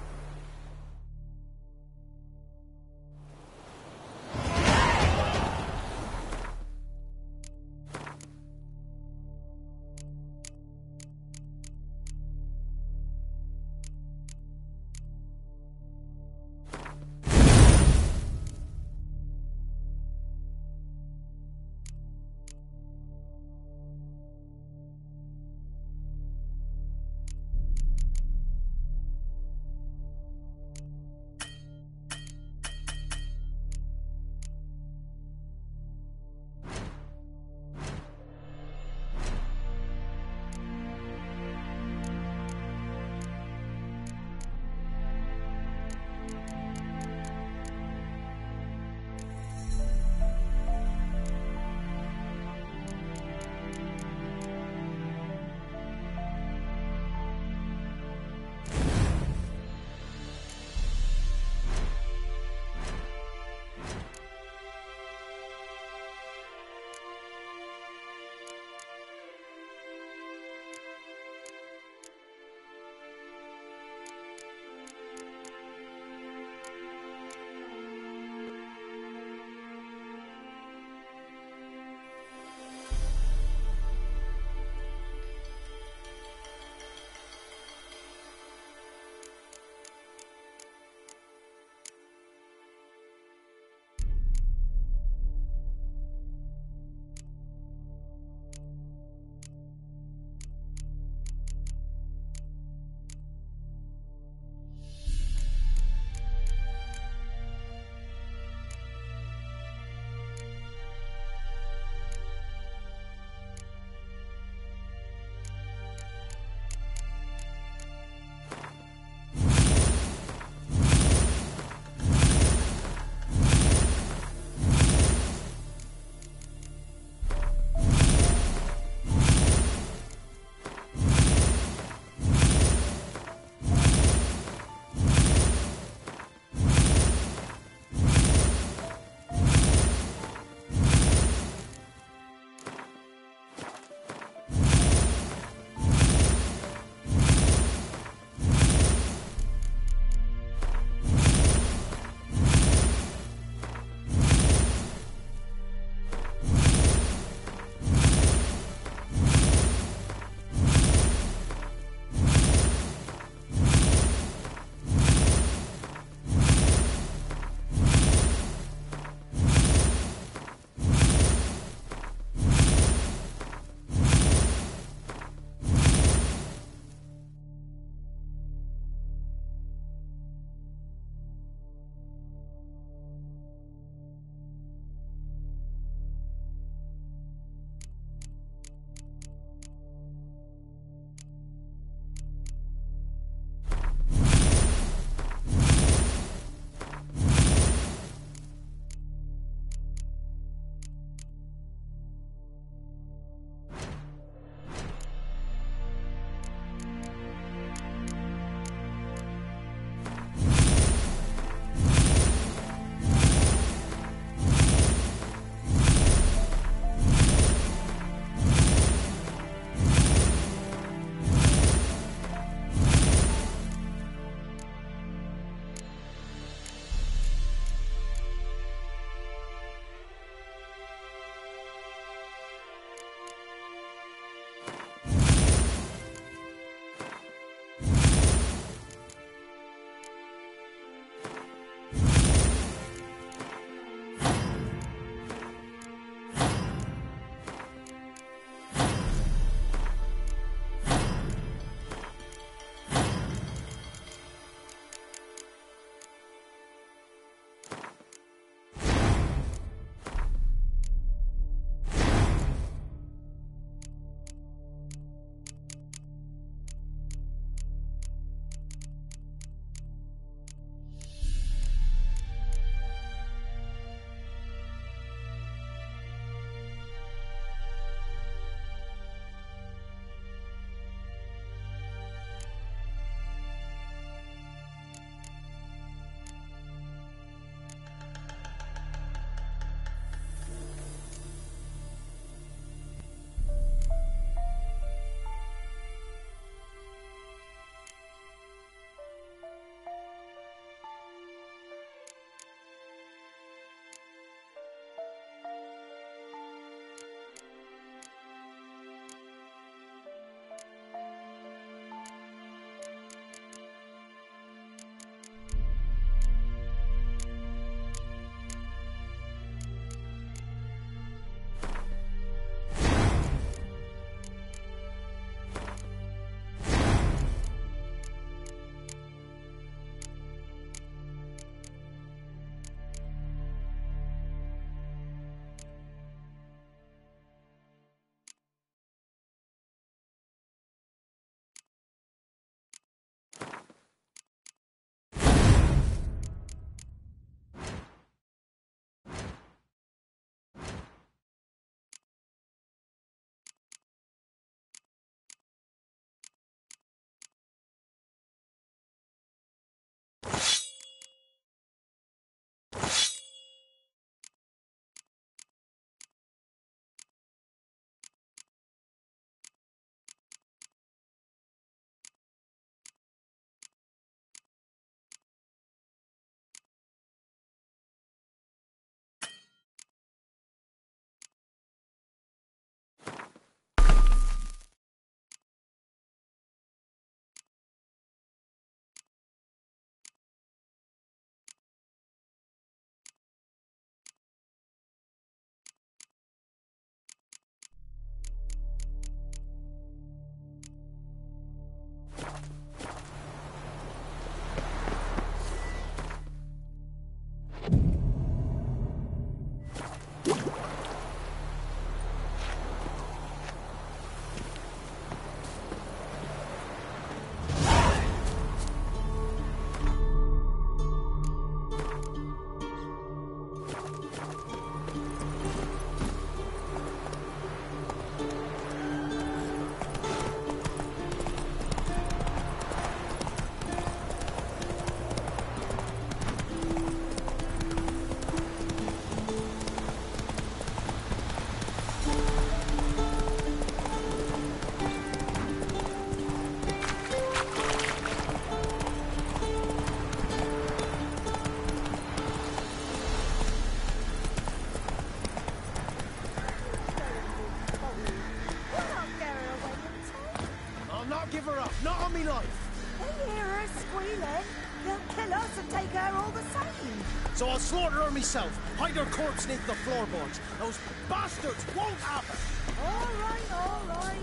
take her all the same. So I'll slaughter her myself, hide her corpse beneath the floorboards. Those bastards won't happen! All right, all right.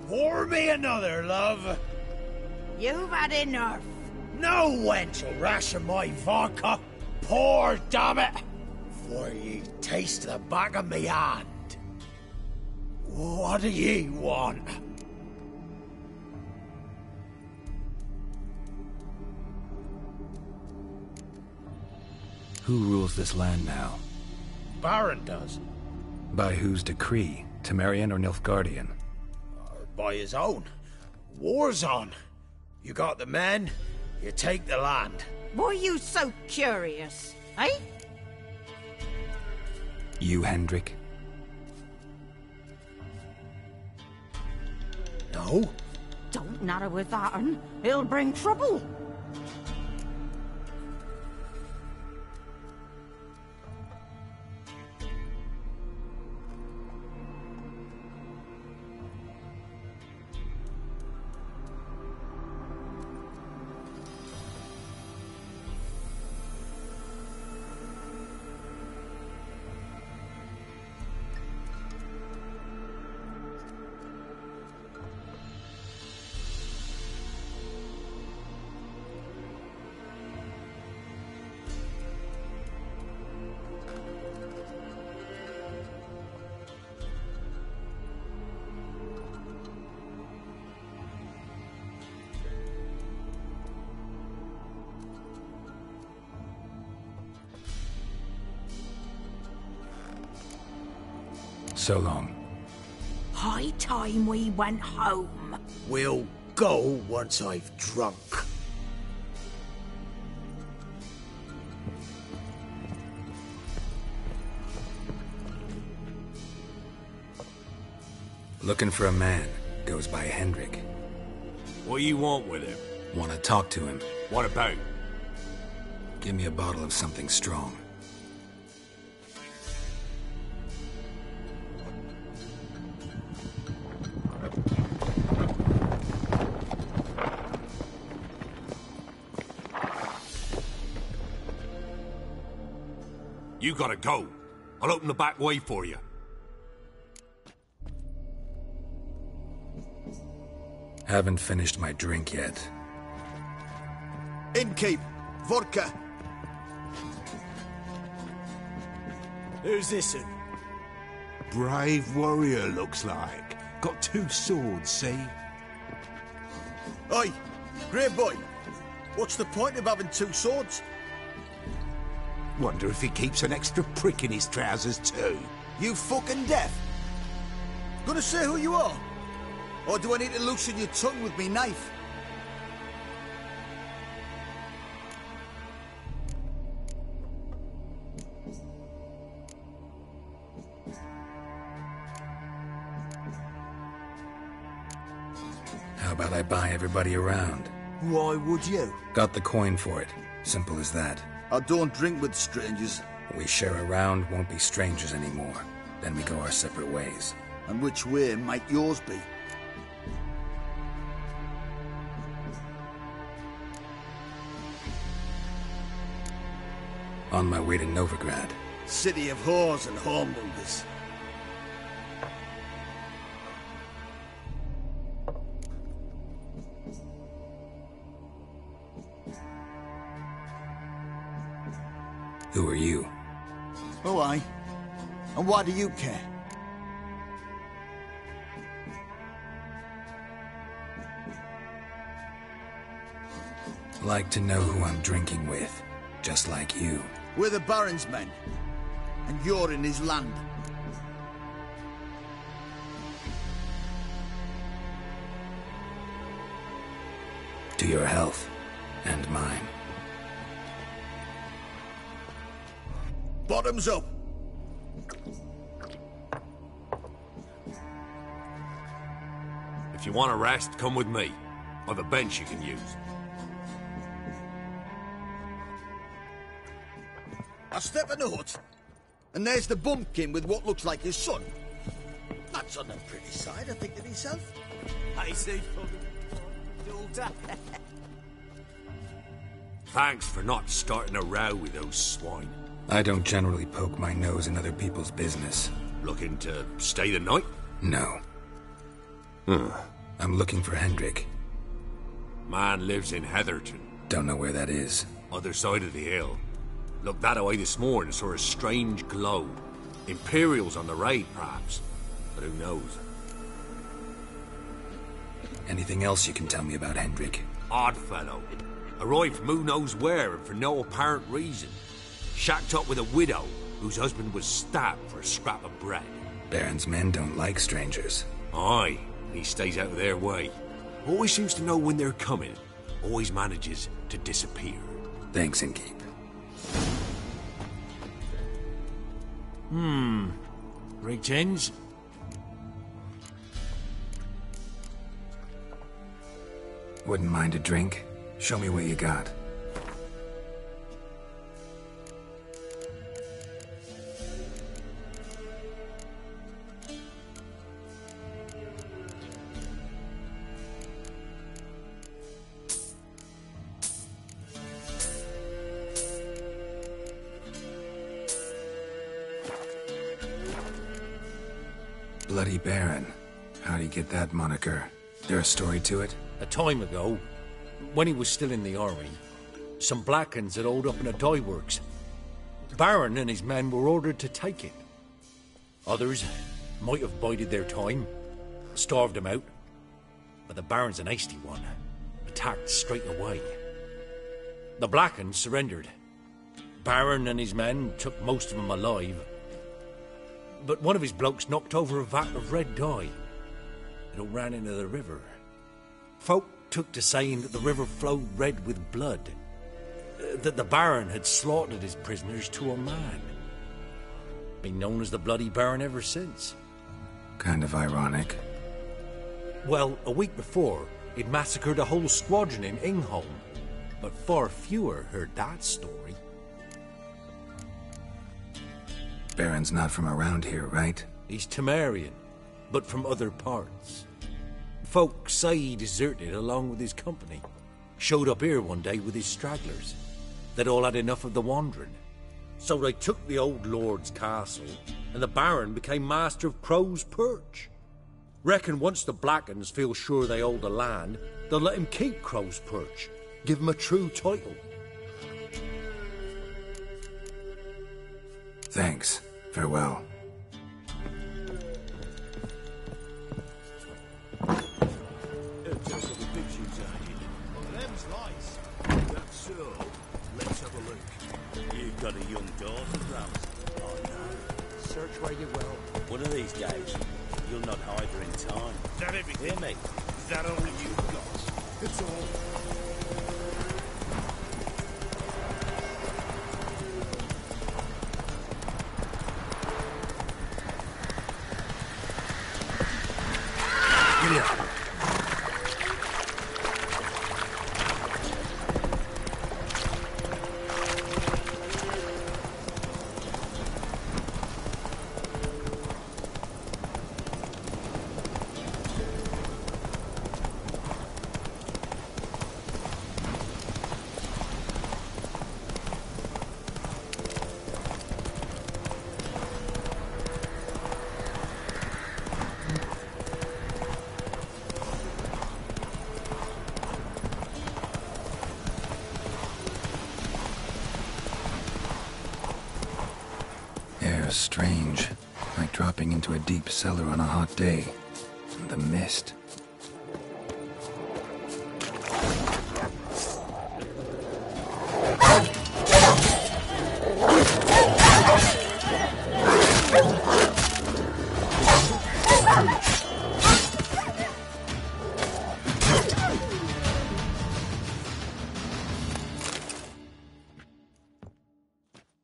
Pour me another, love. You've had enough. No wench will ration my vodka. Pour, damn it. For ye taste the back of me hand. What do ye want? Who rules this land now? Baron does. By whose decree? Temerian or Nilfgaardian? By his own. War's on. You got the men, you take the land. Why are you so curious, eh? You, Hendrik? No. Don't natter with that, un. It'll bring trouble. So long. High time we went home. We'll go once I've drunk. Looking for a man. Goes by Hendrik. What do you want with him? Want to talk to him. What about? Give me a bottle of something strong. You gotta go. I'll open the back way for you. Haven't finished my drink yet. Innkeep, vodka. Who's this in? Brave warrior, looks like. Got 2 swords, see? Oi, grey boy. What's the point of having 2 swords? Wonder if he keeps an extra prick in his trousers too. You fucking deaf? Gonna say who you are? Or do I need to loosen your tongue with me knife? How about I buy everybody around? Why would you? Got the coin for it. Simple as that. I don't drink with strangers. We share a round, won't be strangers anymore. Then we go our separate ways. And which way might yours be? On my way to Novigrad. City of whores and whoremongers. Oh, aye. And why do you care? Like to know who I'm drinking with, just like you. We're the Baron's men, and you're in his land. To your health, and mine. Bottoms up! If you want a rest, come with me. I've a bench you can use. I step in the hut, and there's the bumpkin with what looks like his son. That's on the pretty side, I think to myself. I see, daughter. Thanks for not starting a row with those swine. I don't generally poke my nose in other people's business. Looking to stay the night? No. I'm looking for Hendrik. Man lives in Heatherton. Don't know where that is. Other side of the hill. Looked that away this morning, saw a strange glow. Imperials on the raid, perhaps. But who knows? Anything else you can tell me about Hendrik? Odd fellow. Arrived from who knows where and for no apparent reason. Shacked up with a widow whose husband was stabbed for a scrap of bread. Baron's men don't like strangers. Aye, he stays out of their way. Always seems to know when they're coming. Always manages to disappear. Thanks, Innkeep. Greetings. Wouldn't mind a drink? Show me what you got. Bloody Baron. How'd he get that moniker? There a story to it? A time ago, when he was still in the army, some Blackens had holed up in a dye works. Baron and his men were ordered to take it. Others might have bided their time, starved him out, but the Baron's an hasty one, attacked straight away. The Blackens surrendered. Baron and his men took most of them alive, but one of his blokes knocked over a vat of red dye. It all ran into the river. Folk took to saying that the river flowed red with blood, that the Baron had slaughtered his prisoners to a man. Been known as the Bloody Baron ever since. Kind of ironic. Well, a week before, he'd massacred a whole squadron in Ingholm, but far fewer heard that story. Baron's not from around here, right? He's Temerian, but from other parts. Folk say he deserted along with his company. Showed up here one day with his stragglers. They'd all had enough of the wandering. So they took the old lord's castle, and the Baron became master of Crow's Perch. Reckon once the Blackens feel sure they hold the land, they'll let him keep Crow's Perch. Give him a true title. Thanks. Farewell. You've got a young daughter, perhaps? Oh, no. Search where you will. One of these days, you'll not hide her in time. Is that everything? Hear me? Is that all you've got? It's all. Giddy up. was strange, like dropping into a deep cellar on a hot day. And the mist.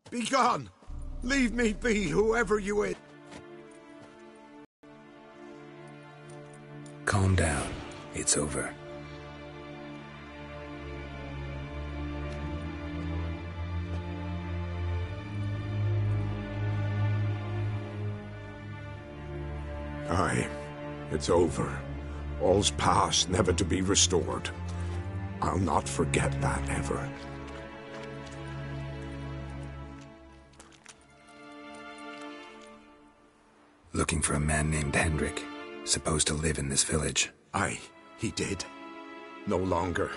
Be gone! Leave me be, whoever you is. Calm down. It's over. Aye, it's over. All's past, never to be restored. I'll not forget that ever. Looking for a man named Hendrik, supposed to live in this village. Aye, he did. No longer.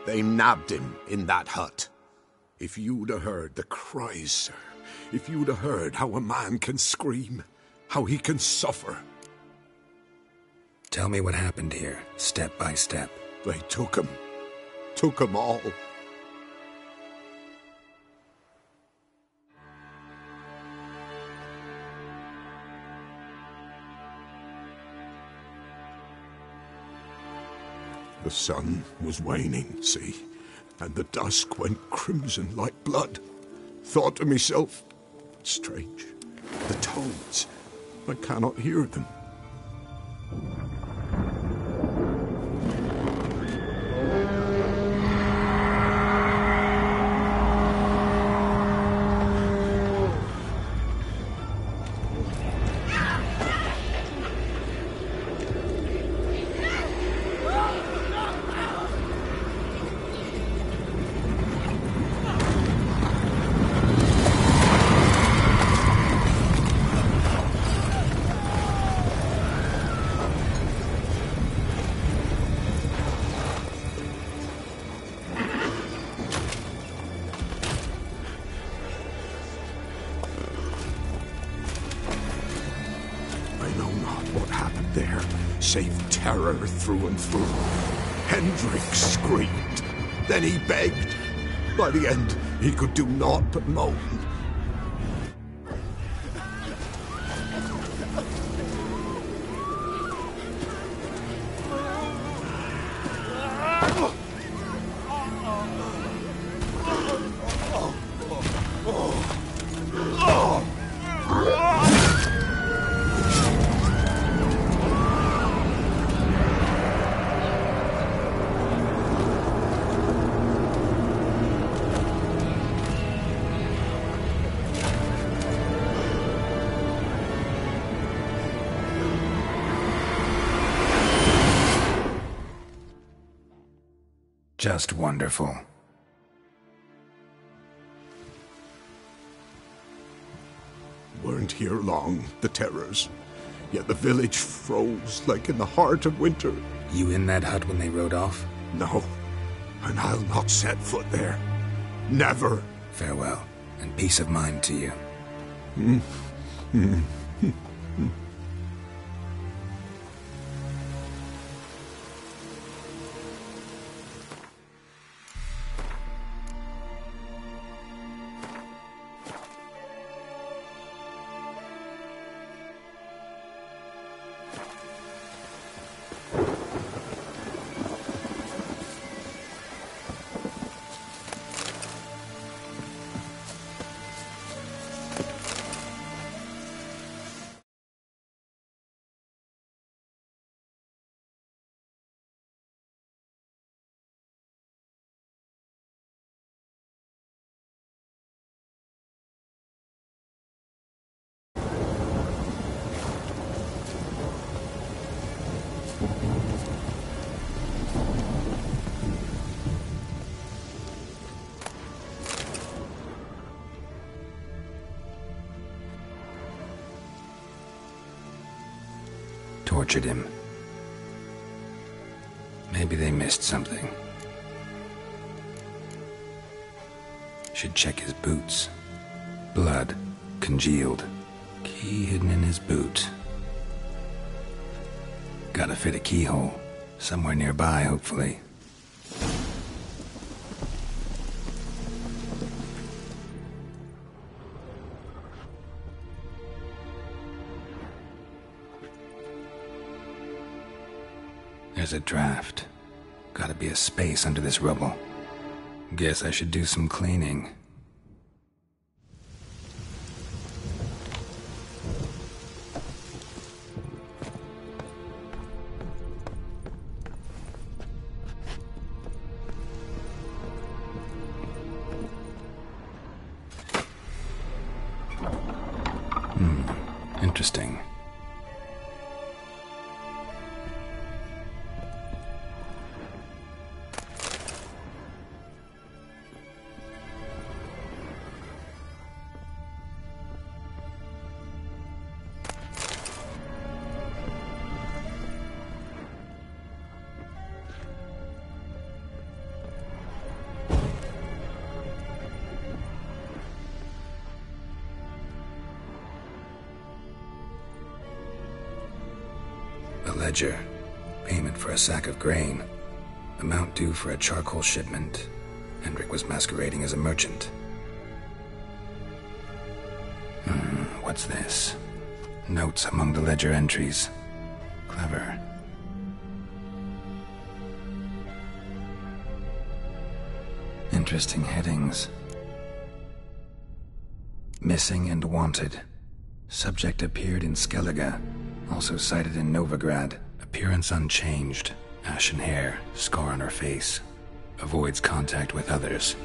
They nabbed him in that hut. If you'd have heard the cries, sir, if you'd have heard how a man can scream, how he can suffer. Tell me what happened here, step by step. They took him. Took him all. The sun was waning, see, and the dusk went crimson like blood. Thought to myself, strange, the toads, I cannot hear them. Save terror through and through. Hendrik screamed. Then he begged. By the end, he could do naught but moan. Just wonderful. Weren't here long, the terrors. Yet the village froze like in the heart of winter. You in that hut when they rode off? No, and I'll not set foot there. Never. Farewell, and peace of mind to you. Tortured him. Maybe they missed something. Should check his boots. Blood, congealed. Key hidden in his boot. Gotta fit a keyhole. Somewhere nearby, hopefully. There's a draft. Gotta be a space under this rubble. Guess I should do some cleaning. Interesting. Ledger. Payment for a sack of grain. Amount due for a charcoal shipment. Hendrik was masquerading as a merchant. What's this? Notes among the ledger entries. Clever. Interesting headings. Missing and wanted. Subject appeared in Skellige. Also cited in Novigrad. Appearance unchanged. Ashen hair, scar on her face. Avoids contact with others.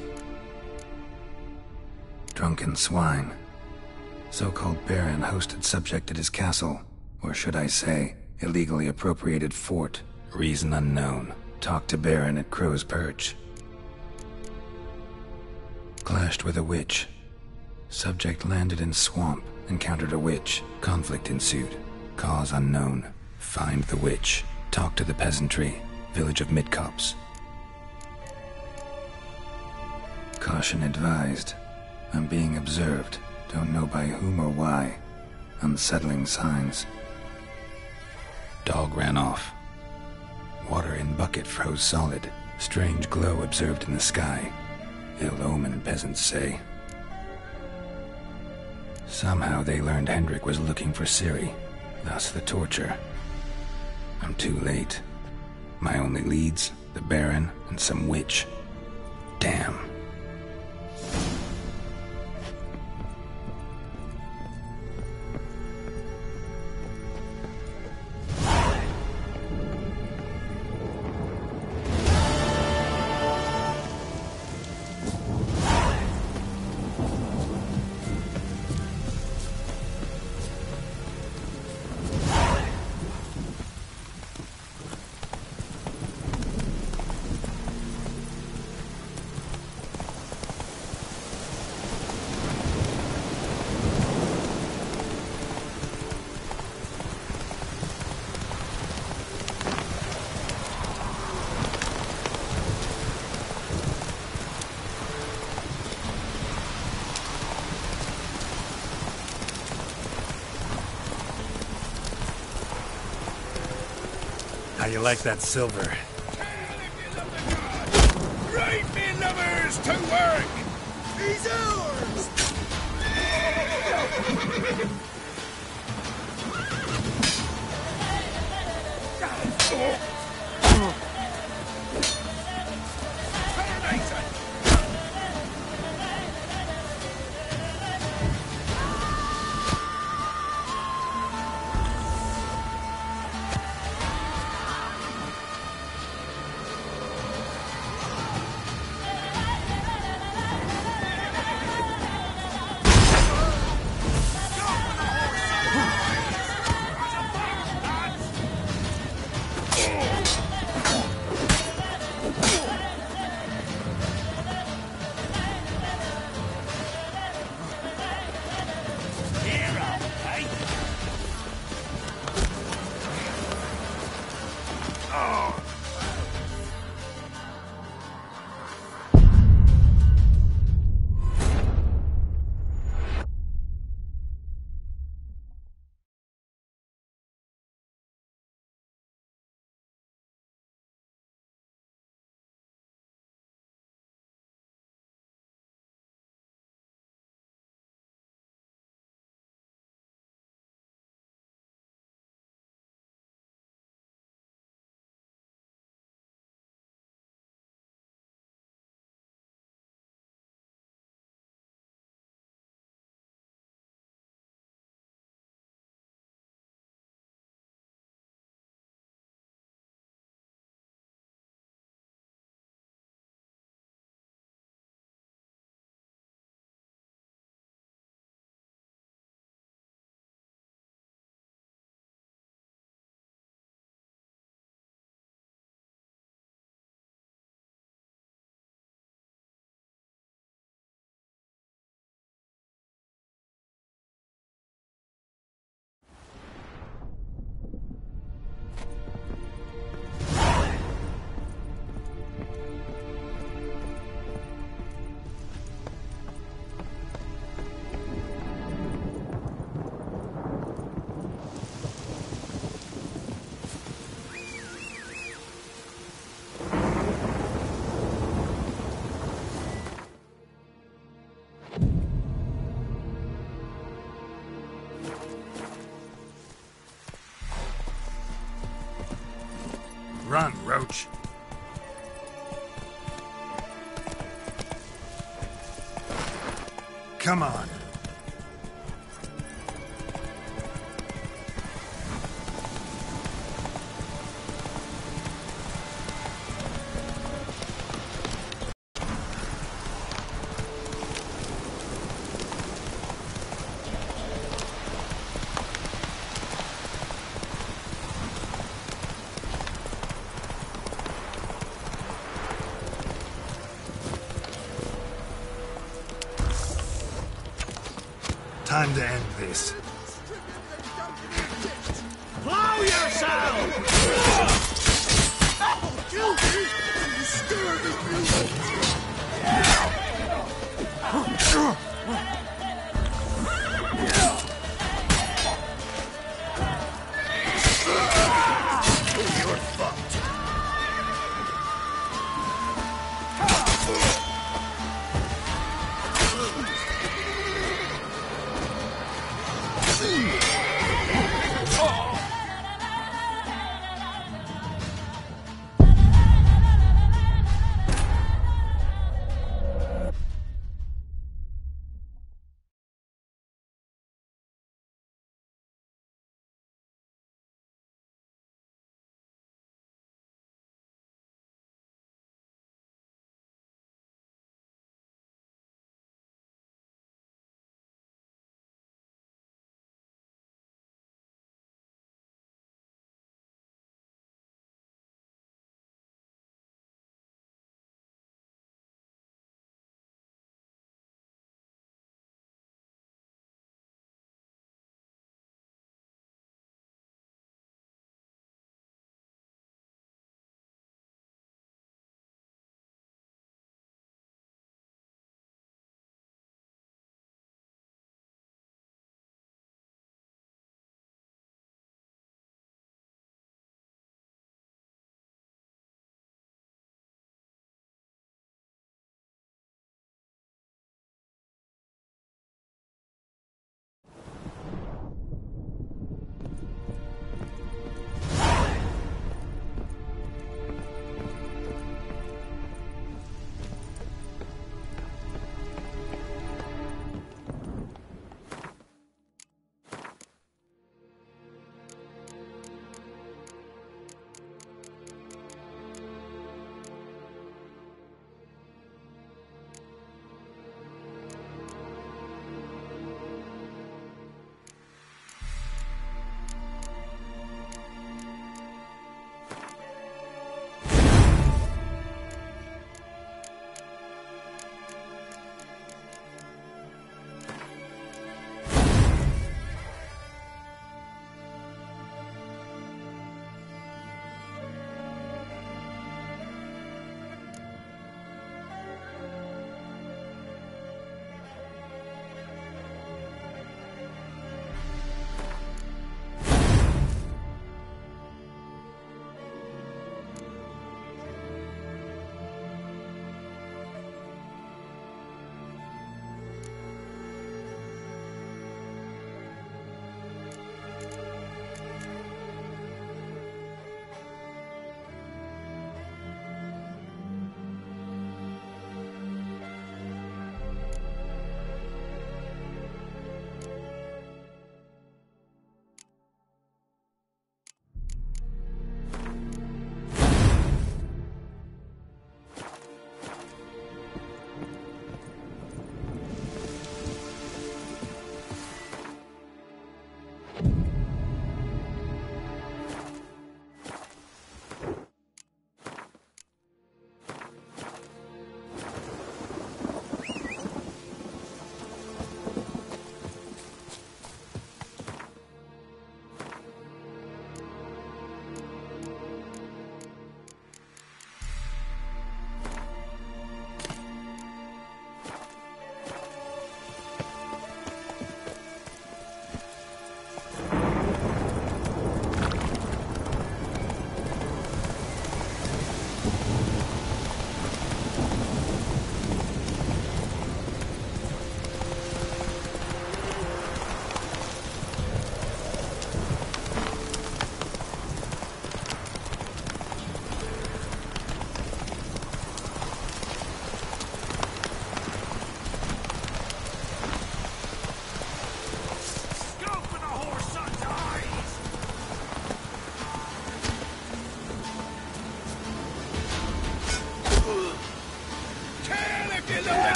Drunken swine. So-called Baron hosted subject at his castle. Or should I say, illegally appropriated fort. Reason unknown. Talked to Baron at Crow's Perch. Clashed with a witch. Subject landed in swamp. Encountered a witch. Conflict ensued. Cause unknown. Find the witch. Talk to the peasantry. Village of Midcopse. Caution advised. I'm being observed. Don't know by whom or why. Unsettling signs. Dog ran off. Water in bucket froze solid. Strange glow observed in the sky. Ill omen, peasants say. Somehow they learned Hendrik was looking for Ciri. Thus the torture. I'm too late. My only leads, the Baron and some witch. Damn. How you like that silver? Right, me lovers, to work! He's ours! Run, Roach. Come on. Time to end this. Blow yourself!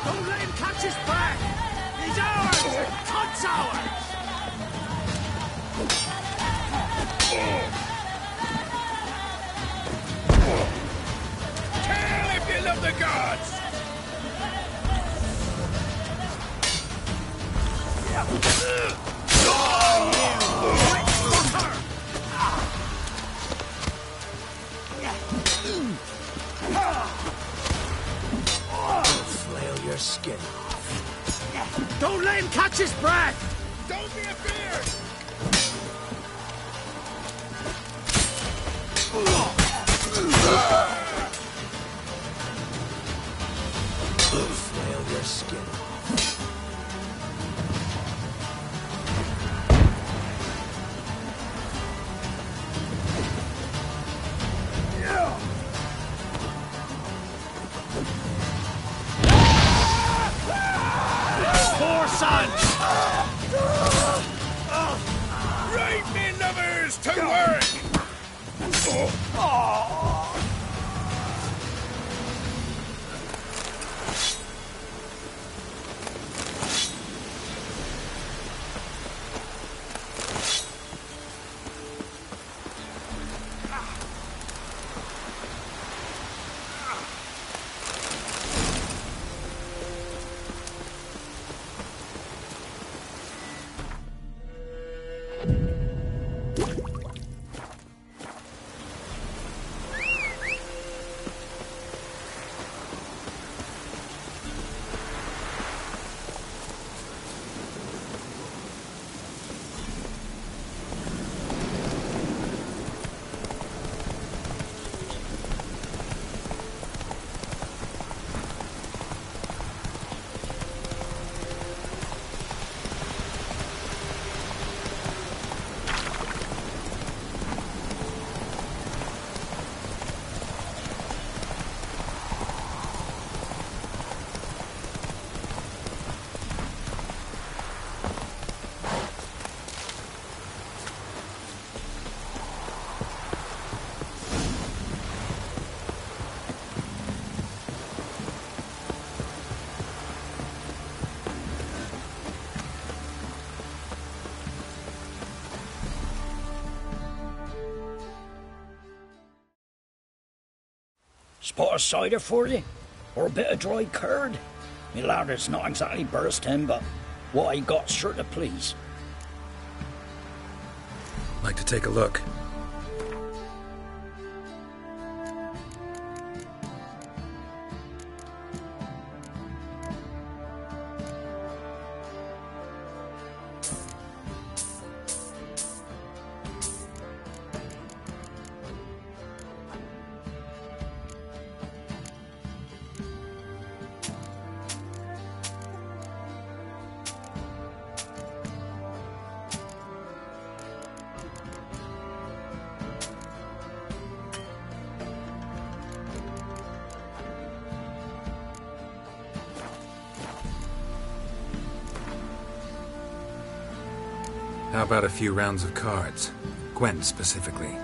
Don't let him catch his back! He's ours! Hunt's ours! Kill if you love the gods! Flail your skin off. Don't let him catch his breath! Don't be afeard! Flail your skin off. Poor son! Right, me lovers, to work! Spot of cider for you? Or a bit of dry curd? Me lad, it's not exactly bursting, but what I got's sure to please. Like to take a look. How about a few rounds of cards? Gwent specifically.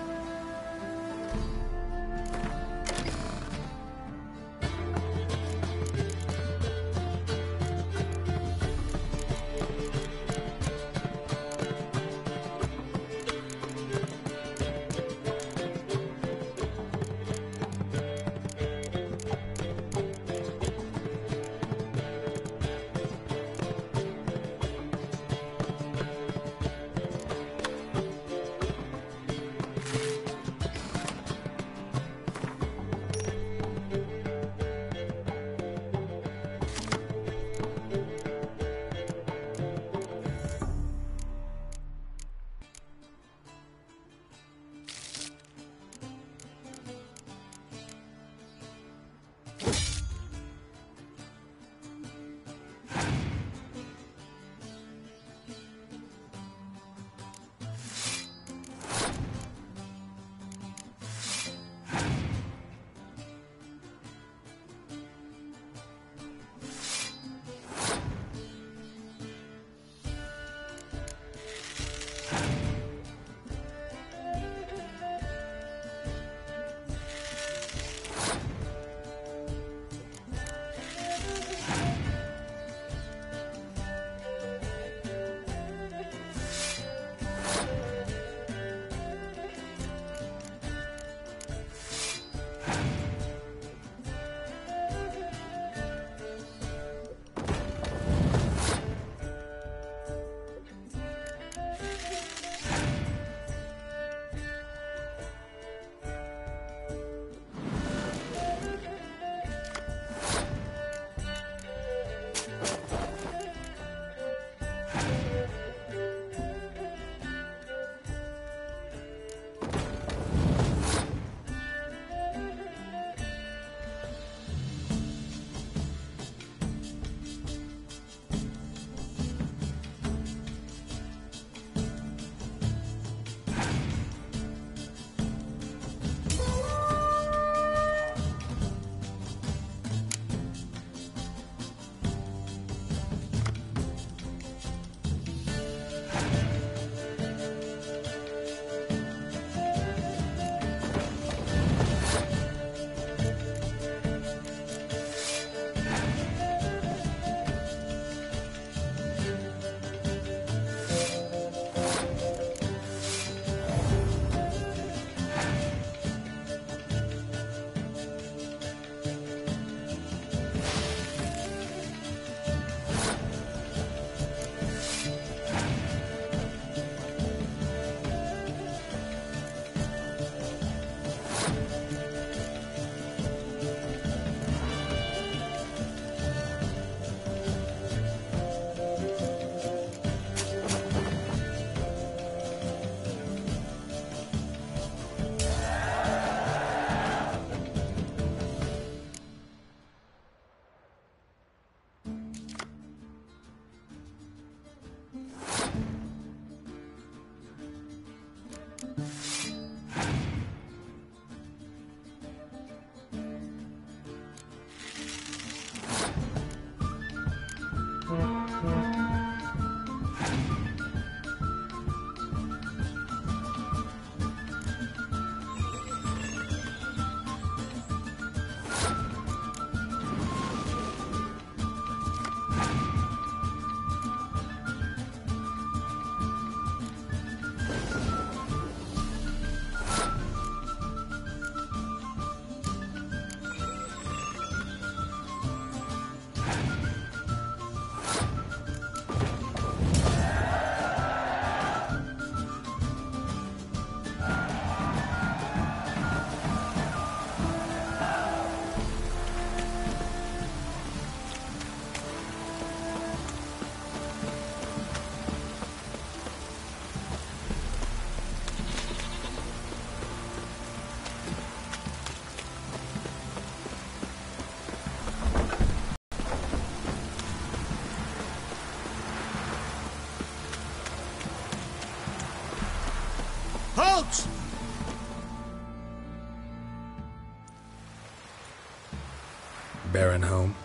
Baron home?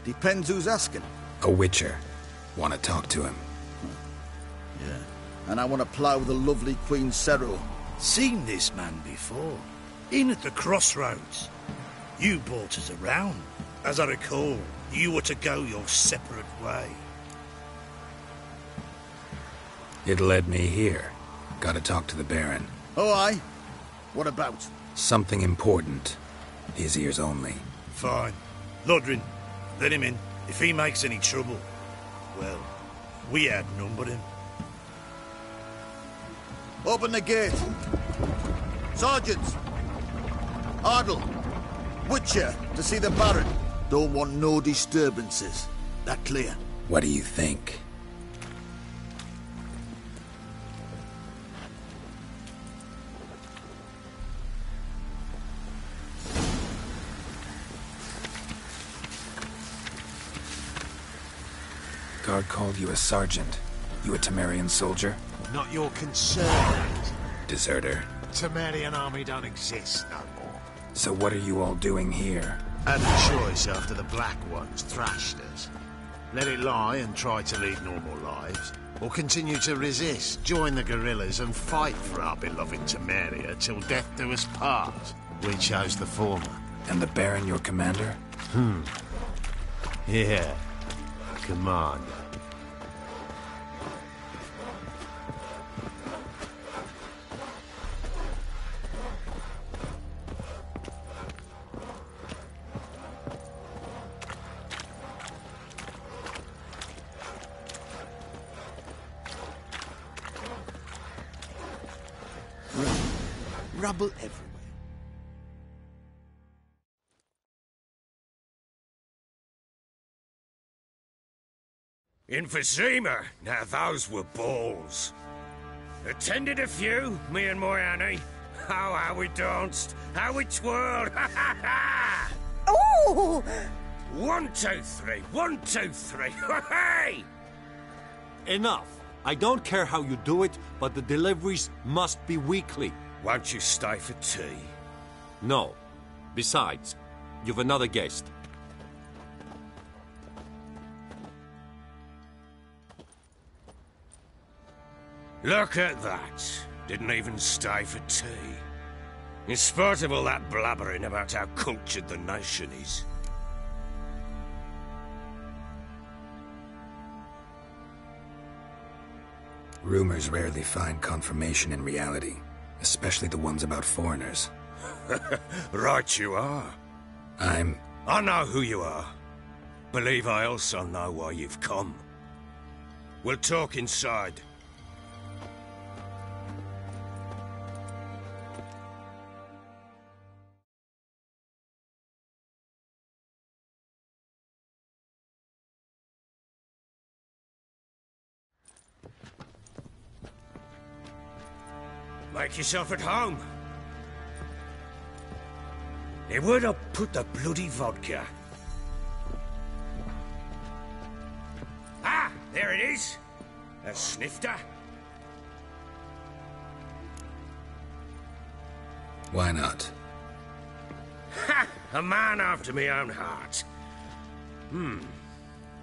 Depends who's asking. A witcher. Want to talk to him? Yeah. And I want to plough the lovely Queen Cero. Seen this man before. In at the crossroads. You brought us around. As I recall, you were to go your separate way. It led me here. Gotta talk to the Baron. Oh, aye? What about? Something important. His ears only. Fine. Lodrin, let him in. If he makes any trouble, well, we outnumber him. Open the gate. Sergeants! Ardle! Witcher, to see the Baron. Don't want no disturbances. That clear? What do you think? Guard called you a sergeant. You a Temerian soldier? Not your concern. Deserter. Temerian army don't exist no more. So what are you all doing here? Had a choice after the Black Ones thrashed us. Let it lie and try to lead normal lives, or continue to resist, join the guerrillas and fight for our beloved Temeria till death do us part. We chose the former. And the Baron your commander? Yeah. Commander. Rubble everywhere. Emphysema. Now those were balls. Attended a few, me and my Annie. Oh, how we danced, how we twirled. Ha ha ha! Ooh! 1, 2, 3. 1, 2, 3. Hey! Enough. I don't care how you do it, but the deliveries must be weekly. Won't you stay for tea? No. Besides, you've another guest. Look at that. Didn't even stay for tea. In spite of all that blabbering about how cultured the nation is. Rumors rarely find confirmation in reality, especially the ones about foreigners. Right you are. I know who you are. Believe I also know why you've come. We'll talk inside. Make yourself at home. Hey, where'd I put the bloody vodka? Ah, there it is. A snifter. Why not? Ha! A man after my own heart.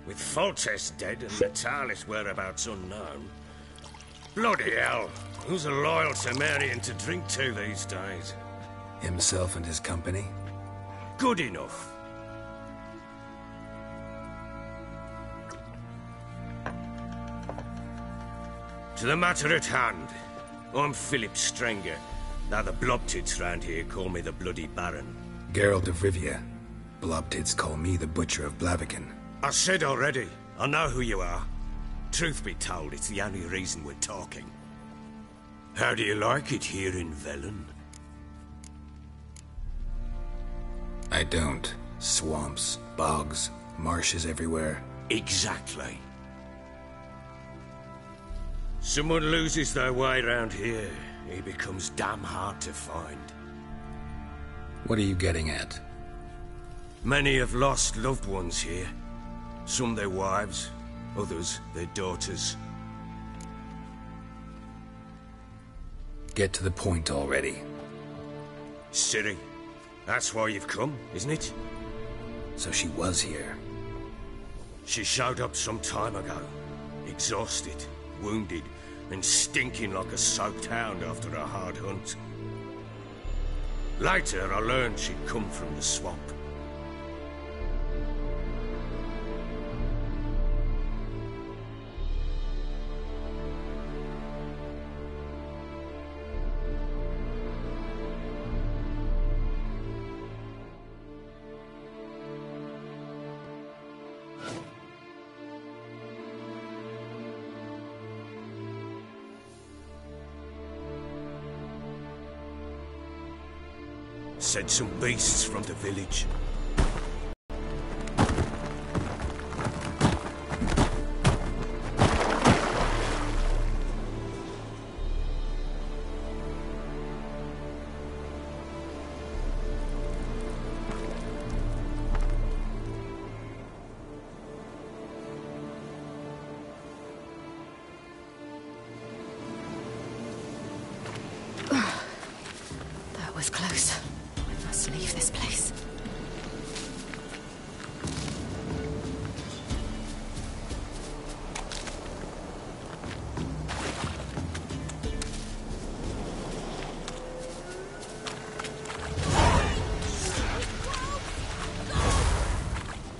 With Foltest dead and Natalis whereabouts unknown. Bloody hell. Who's a loyal Temerian to drink to these days? Himself and his company? Good enough. To the matter at hand. I'm Philip Strenger. Now the Blobtits round here call me the Bloody Baron. Geralt of Rivia. Blobtits call me the Butcher of Blaviken. I said already, I know who you are. Truth be told, it's the only reason we're talking. How do you like it here in Velen? I don't. Swamps, bogs, marshes everywhere. Exactly. Someone loses their way round here, he becomes damn hard to find. What are you getting at? Many have lost loved ones here. Some their wives, others their daughters. Get to the point already. Ciri, that's why you've come, isn't it? So she was here. She showed up some time ago. Exhausted, wounded, and stinking like a soaked hound after a hard hunt. Later, I learned she'd come from the swamp. Said some beasts from the village. That was close. I must leave this place.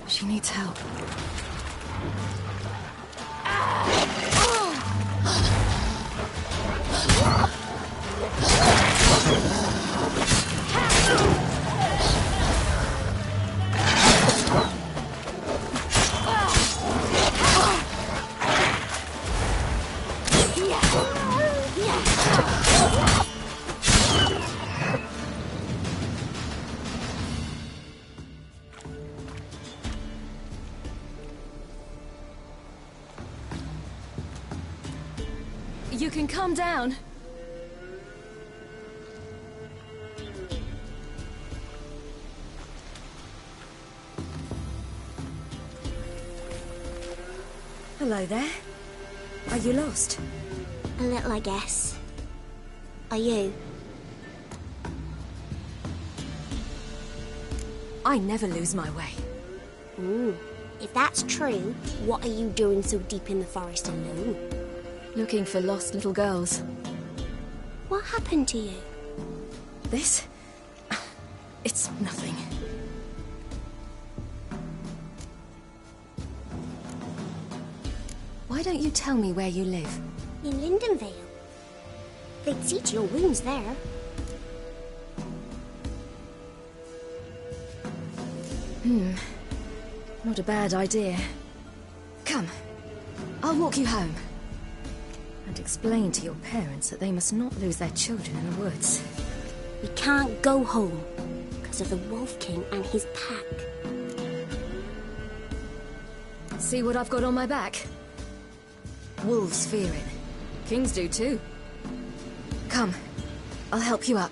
She needs help. You can calm down. Hello there. Are you lost? A little, I guess. Are you? I never lose my way. Ooh. If that's true, what are you doing so deep in the forest alone? Looking for lost little girls. What happened to you? This? It's nothing. Why don't you tell me where you live? In Lindenvale. They'd see to your wounds there. Not a bad idea. Come, I'll walk you home. And explain to your parents that they must not lose their children in the woods. We can't go home because of the Wolf King and his pack. See what I've got on my back? Wolves fear it. Kings do too. Come, I'll help you up.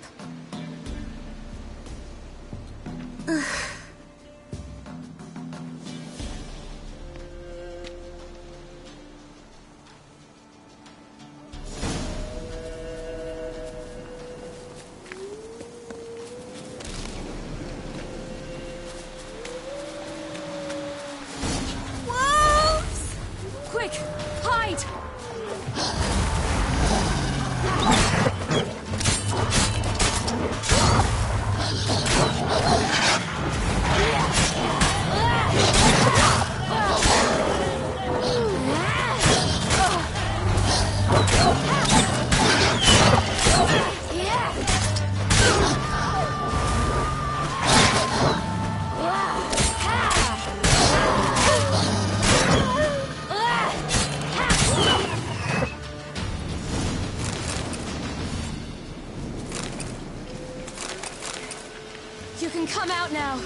You can come out now.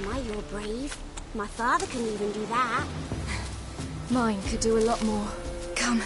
My, you're brave. My father couldn't even do that. Mine could do a lot more. Come.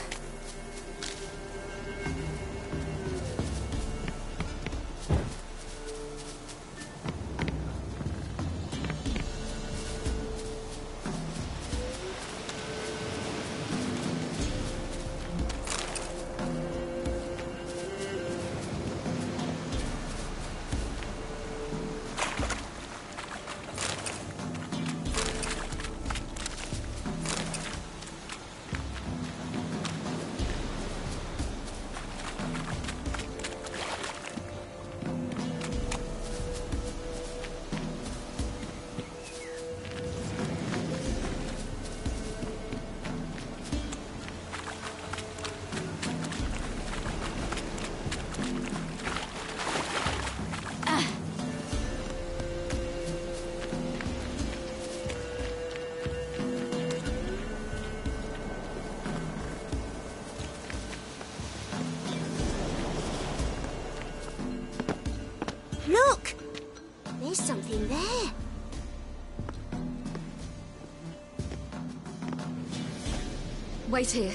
Wait here.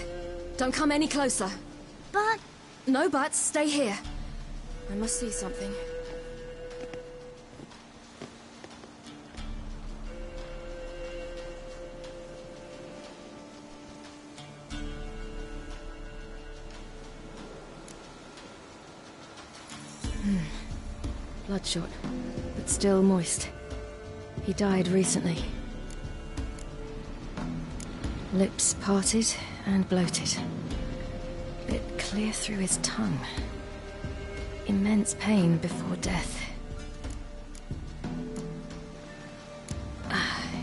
Don't come any closer. But... No buts. Stay here. I must see something. Bloodshot, but still moist. He died recently. Lips parted and bloated. Bit clear through his tongue. Immense pain before death.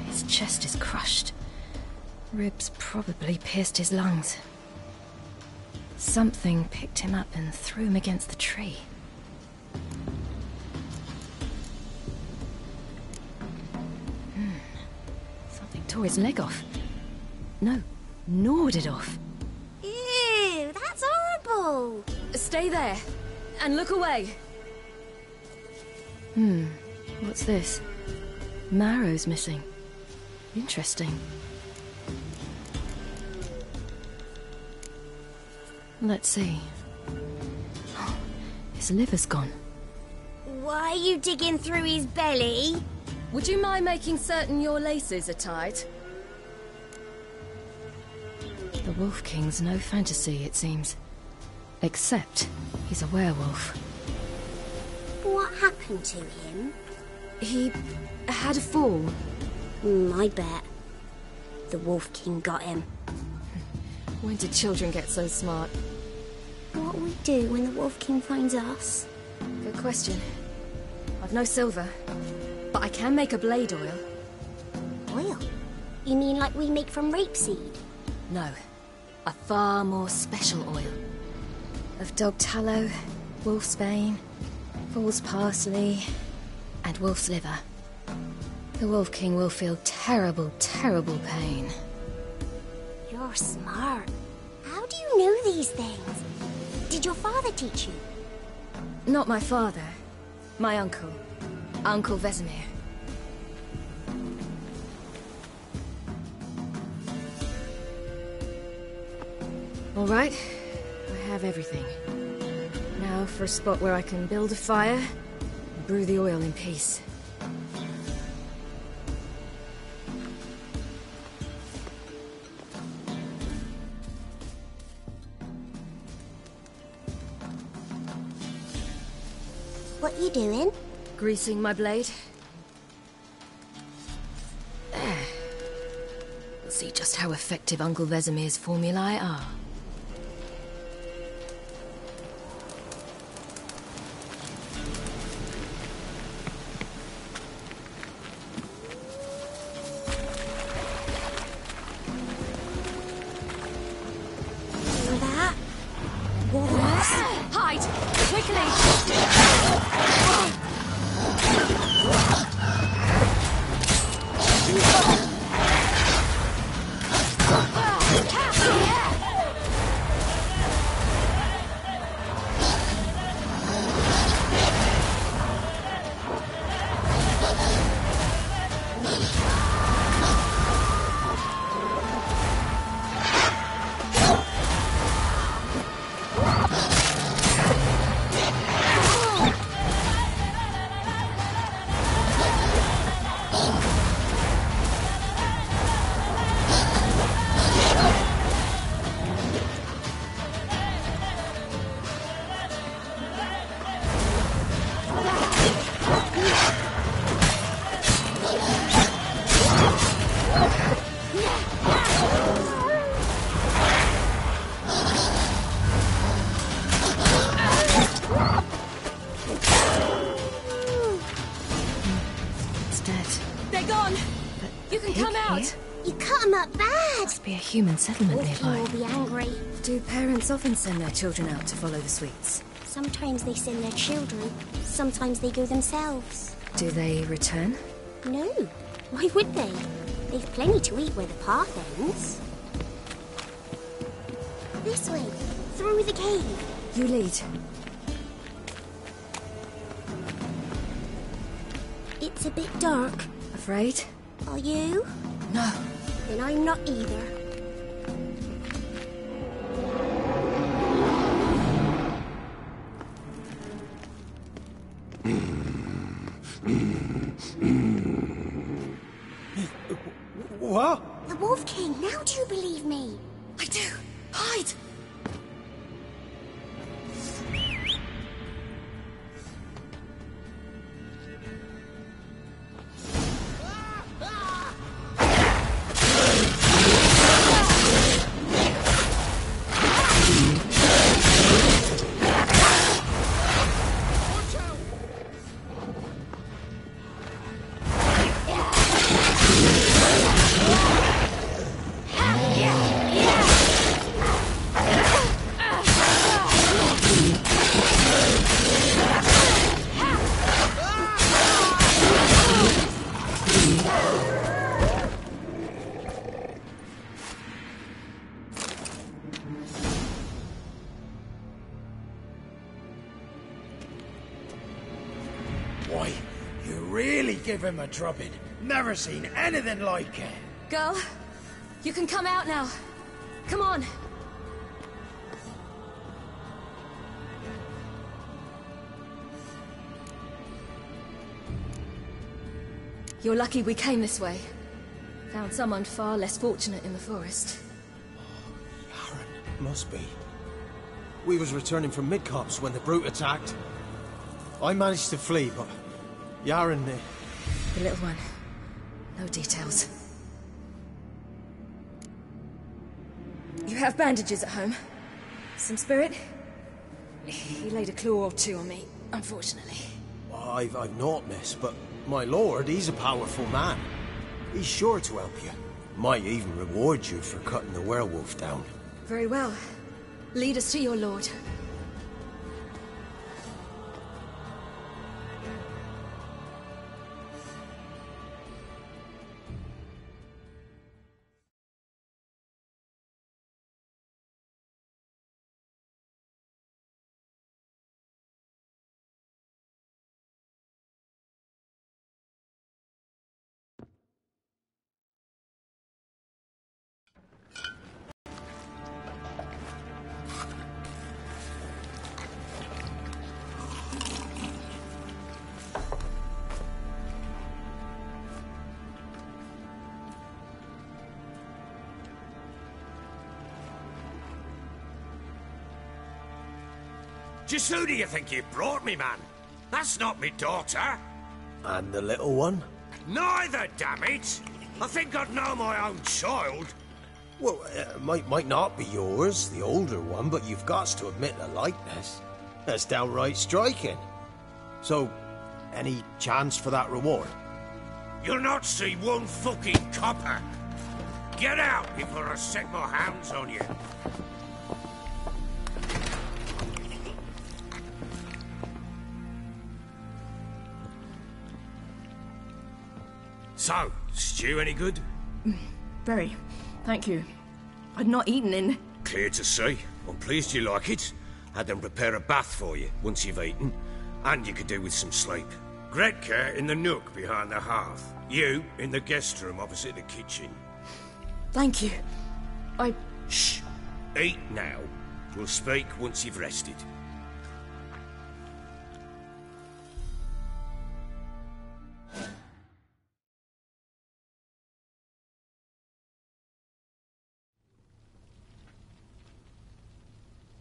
His chest is crushed. Ribs probably pierced his lungs. Something picked him up and threw him against the tree. Something tore his leg off. No, gnawed it off. Ew, that's horrible! Stay there, and look away. What's this? Marrow's missing. Interesting. Let's see. His liver's gone. Why are you digging through his belly? Would you mind making certain your laces are tied? The Wolf King's no fantasy, it seems. Except he's a werewolf. What happened to him? He had a fall. I bet. The Wolf King got him. When did children get so smart? What will we do when the Wolf King finds us? Good question. I've no silver, but I can make a blade oil. Oil? You mean like we make from rapeseed? No. A far more special oil. Of dog tallow, wolfsbane, fool's parsley, and wolf's liver. The Wolf King will feel terrible, terrible pain. You're smart. How do you know these things? Did your father teach you? Not my father. My uncle. Uncle Vesemir. All right. I have everything. Now for a spot where I can build a fire and brew the oil in peace. What you doing? Greasing my blade. There. We'll see just how effective Uncle Vesemir's formulae are. Hear that? Wolves? Hide! Quickly! Human settlement nearby. Will be angry. Do parents often send their children out to follow the sweets? Sometimes they send their children. Sometimes they go themselves. Do they return? No. Why would they? They've plenty to eat where the path ends. This way. Through the cave. You lead. It's a bit dark. Afraid? Are you? No. Then I'm not either. What? The Wolf King, now do you believe me? I do. Hide! Why, you really give him a drubbing. Never seen anything like it. Girl, you can come out now. Come on. You're lucky we came this way. Found someone far less fortunate in the forest. Must be. We was returning from Midcopse when the brute attacked. I managed to flee, but Yaren... The little one. No details. You have bandages at home? Some spirit? He laid a claw or two on me, unfortunately. I've not, miss, but my lord, he's a powerful man. He's sure to help you. Might even reward you for cutting the werewolf down. Very well. Lead us to your lord. Just who do you think you brought me, man? That's not me daughter. And the little one? Neither, damn it! I think I'd know my own child. Well, might not be yours, the older one, but you've got to admit the likeness. That's downright striking. So, any chance for that reward? You'll not see one fucking copper. Get out before I set my hands on you. So, stew any good? Very. Thank you. I'd not eaten in... Clear to see. I'm pleased you like it. Had them prepare a bath for you once you've eaten. And you could do with some sleep. Gretka in the nook behind the hearth. You in the guest room opposite the kitchen. Thank you. Shh. Eat now. We'll speak once you've rested.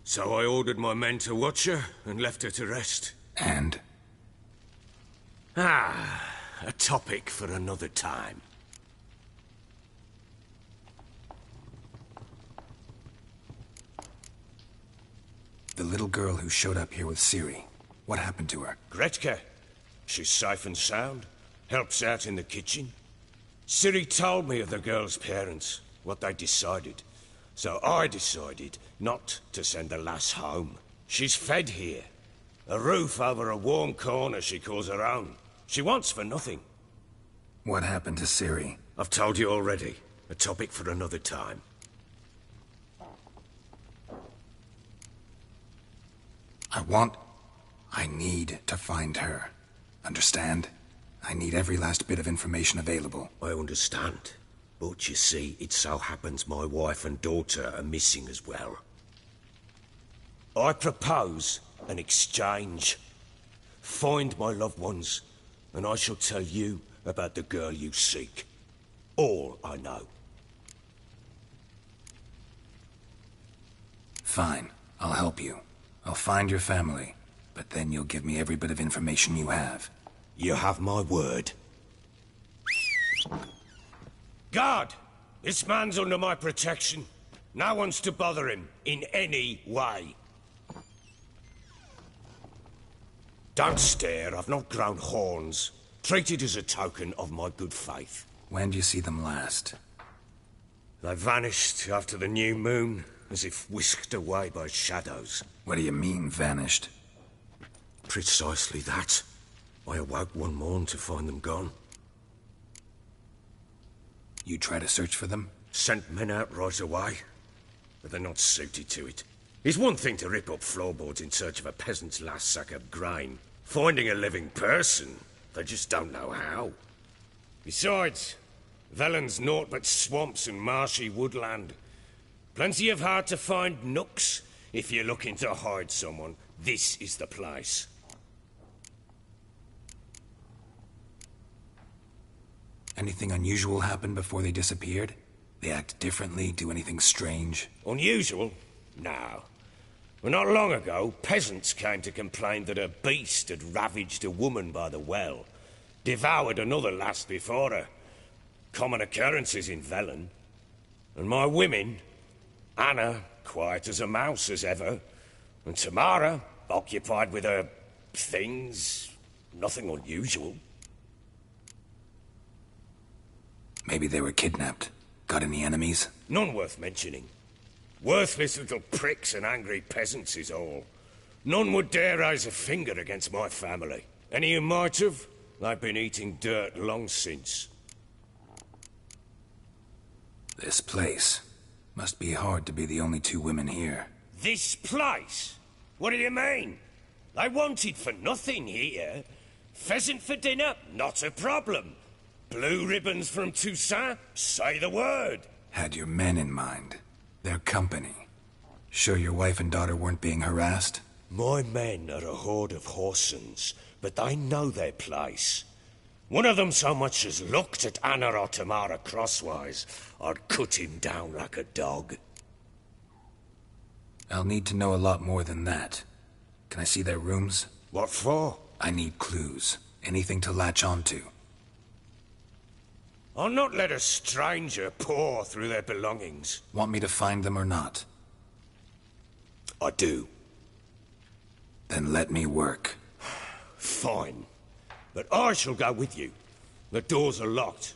So I ordered my men to watch her and left her to rest. And? A topic for another time. The little girl who showed up here with Ciri. What happened to her? Gretka. She's safe and sound. Helps out in the kitchen. Ciri told me of the girl's parents, what they decided. So I decided not to send the lass home. She's fed here. A roof over a warm corner she calls her own. She wants for nothing. What happened to Ciri? I've told you already. A topic for another time. I need to find her. Understand? I need every last bit of information available. I understand. But you see, it so happens my wife and daughter are missing as well. I propose an exchange. Find my loved ones, and I shall tell you about the girl you seek. Or I know. Fine. I'll help you. I'll find your family. But then you'll give me every bit of information you have. You have my word. Guard! This man's under my protection. No one's to bother him in any way. Don't stare, I've not grown horns. Treat it as a token of my good faith. When did you see them last? They vanished after the new moon, as if whisked away by shadows. What do you mean, vanished? Precisely that. I awoke one morn to find them gone. You try to search for them? Sent men out right away, but they're not suited to it. It's one thing to rip up floorboards in search of a peasant's last sack of grain. Finding a living person, they just don't know how. Besides, Velen's naught but swamps and marshy woodland. Plenty of hard-to-find nooks. If you're looking to hide someone, this is the place. Anything unusual happen before they disappeared? They act differently, do anything strange? Unusual? No. Well, not long ago, peasants came to complain that a beast had ravaged a woman by the well. Devoured another lass before her. Common occurrences in Velen. And my women, Anna, quiet as a mouse as ever, and Tamara, occupied with her things, nothing unusual. Maybe they were kidnapped. Got any enemies? None worth mentioning. Worthless little pricks and angry peasants is all. None would dare raise a finger against my family. Any who might have, they've been eating dirt long since. This place. Must be hard to be the only two women here. This place? What do you mean? They wanted for nothing here. Pheasant for dinner? Not a problem. Blue ribbons from Toussaint? Say the word. Had your men in mind. Their company. Sure your wife and daughter weren't being harassed? My men are a horde of whoresons, but they know their place. One of them so much as looked at Anna or Tamara crosswise, I'd cut him down like a dog. I'll need to know a lot more than that. Can I see their rooms? What for? I need clues. Anything to latch onto. I'll not let a stranger pore through their belongings. Want me to find them or not? I do. Then let me work. Fine. But I shall go with you. The doors are locked.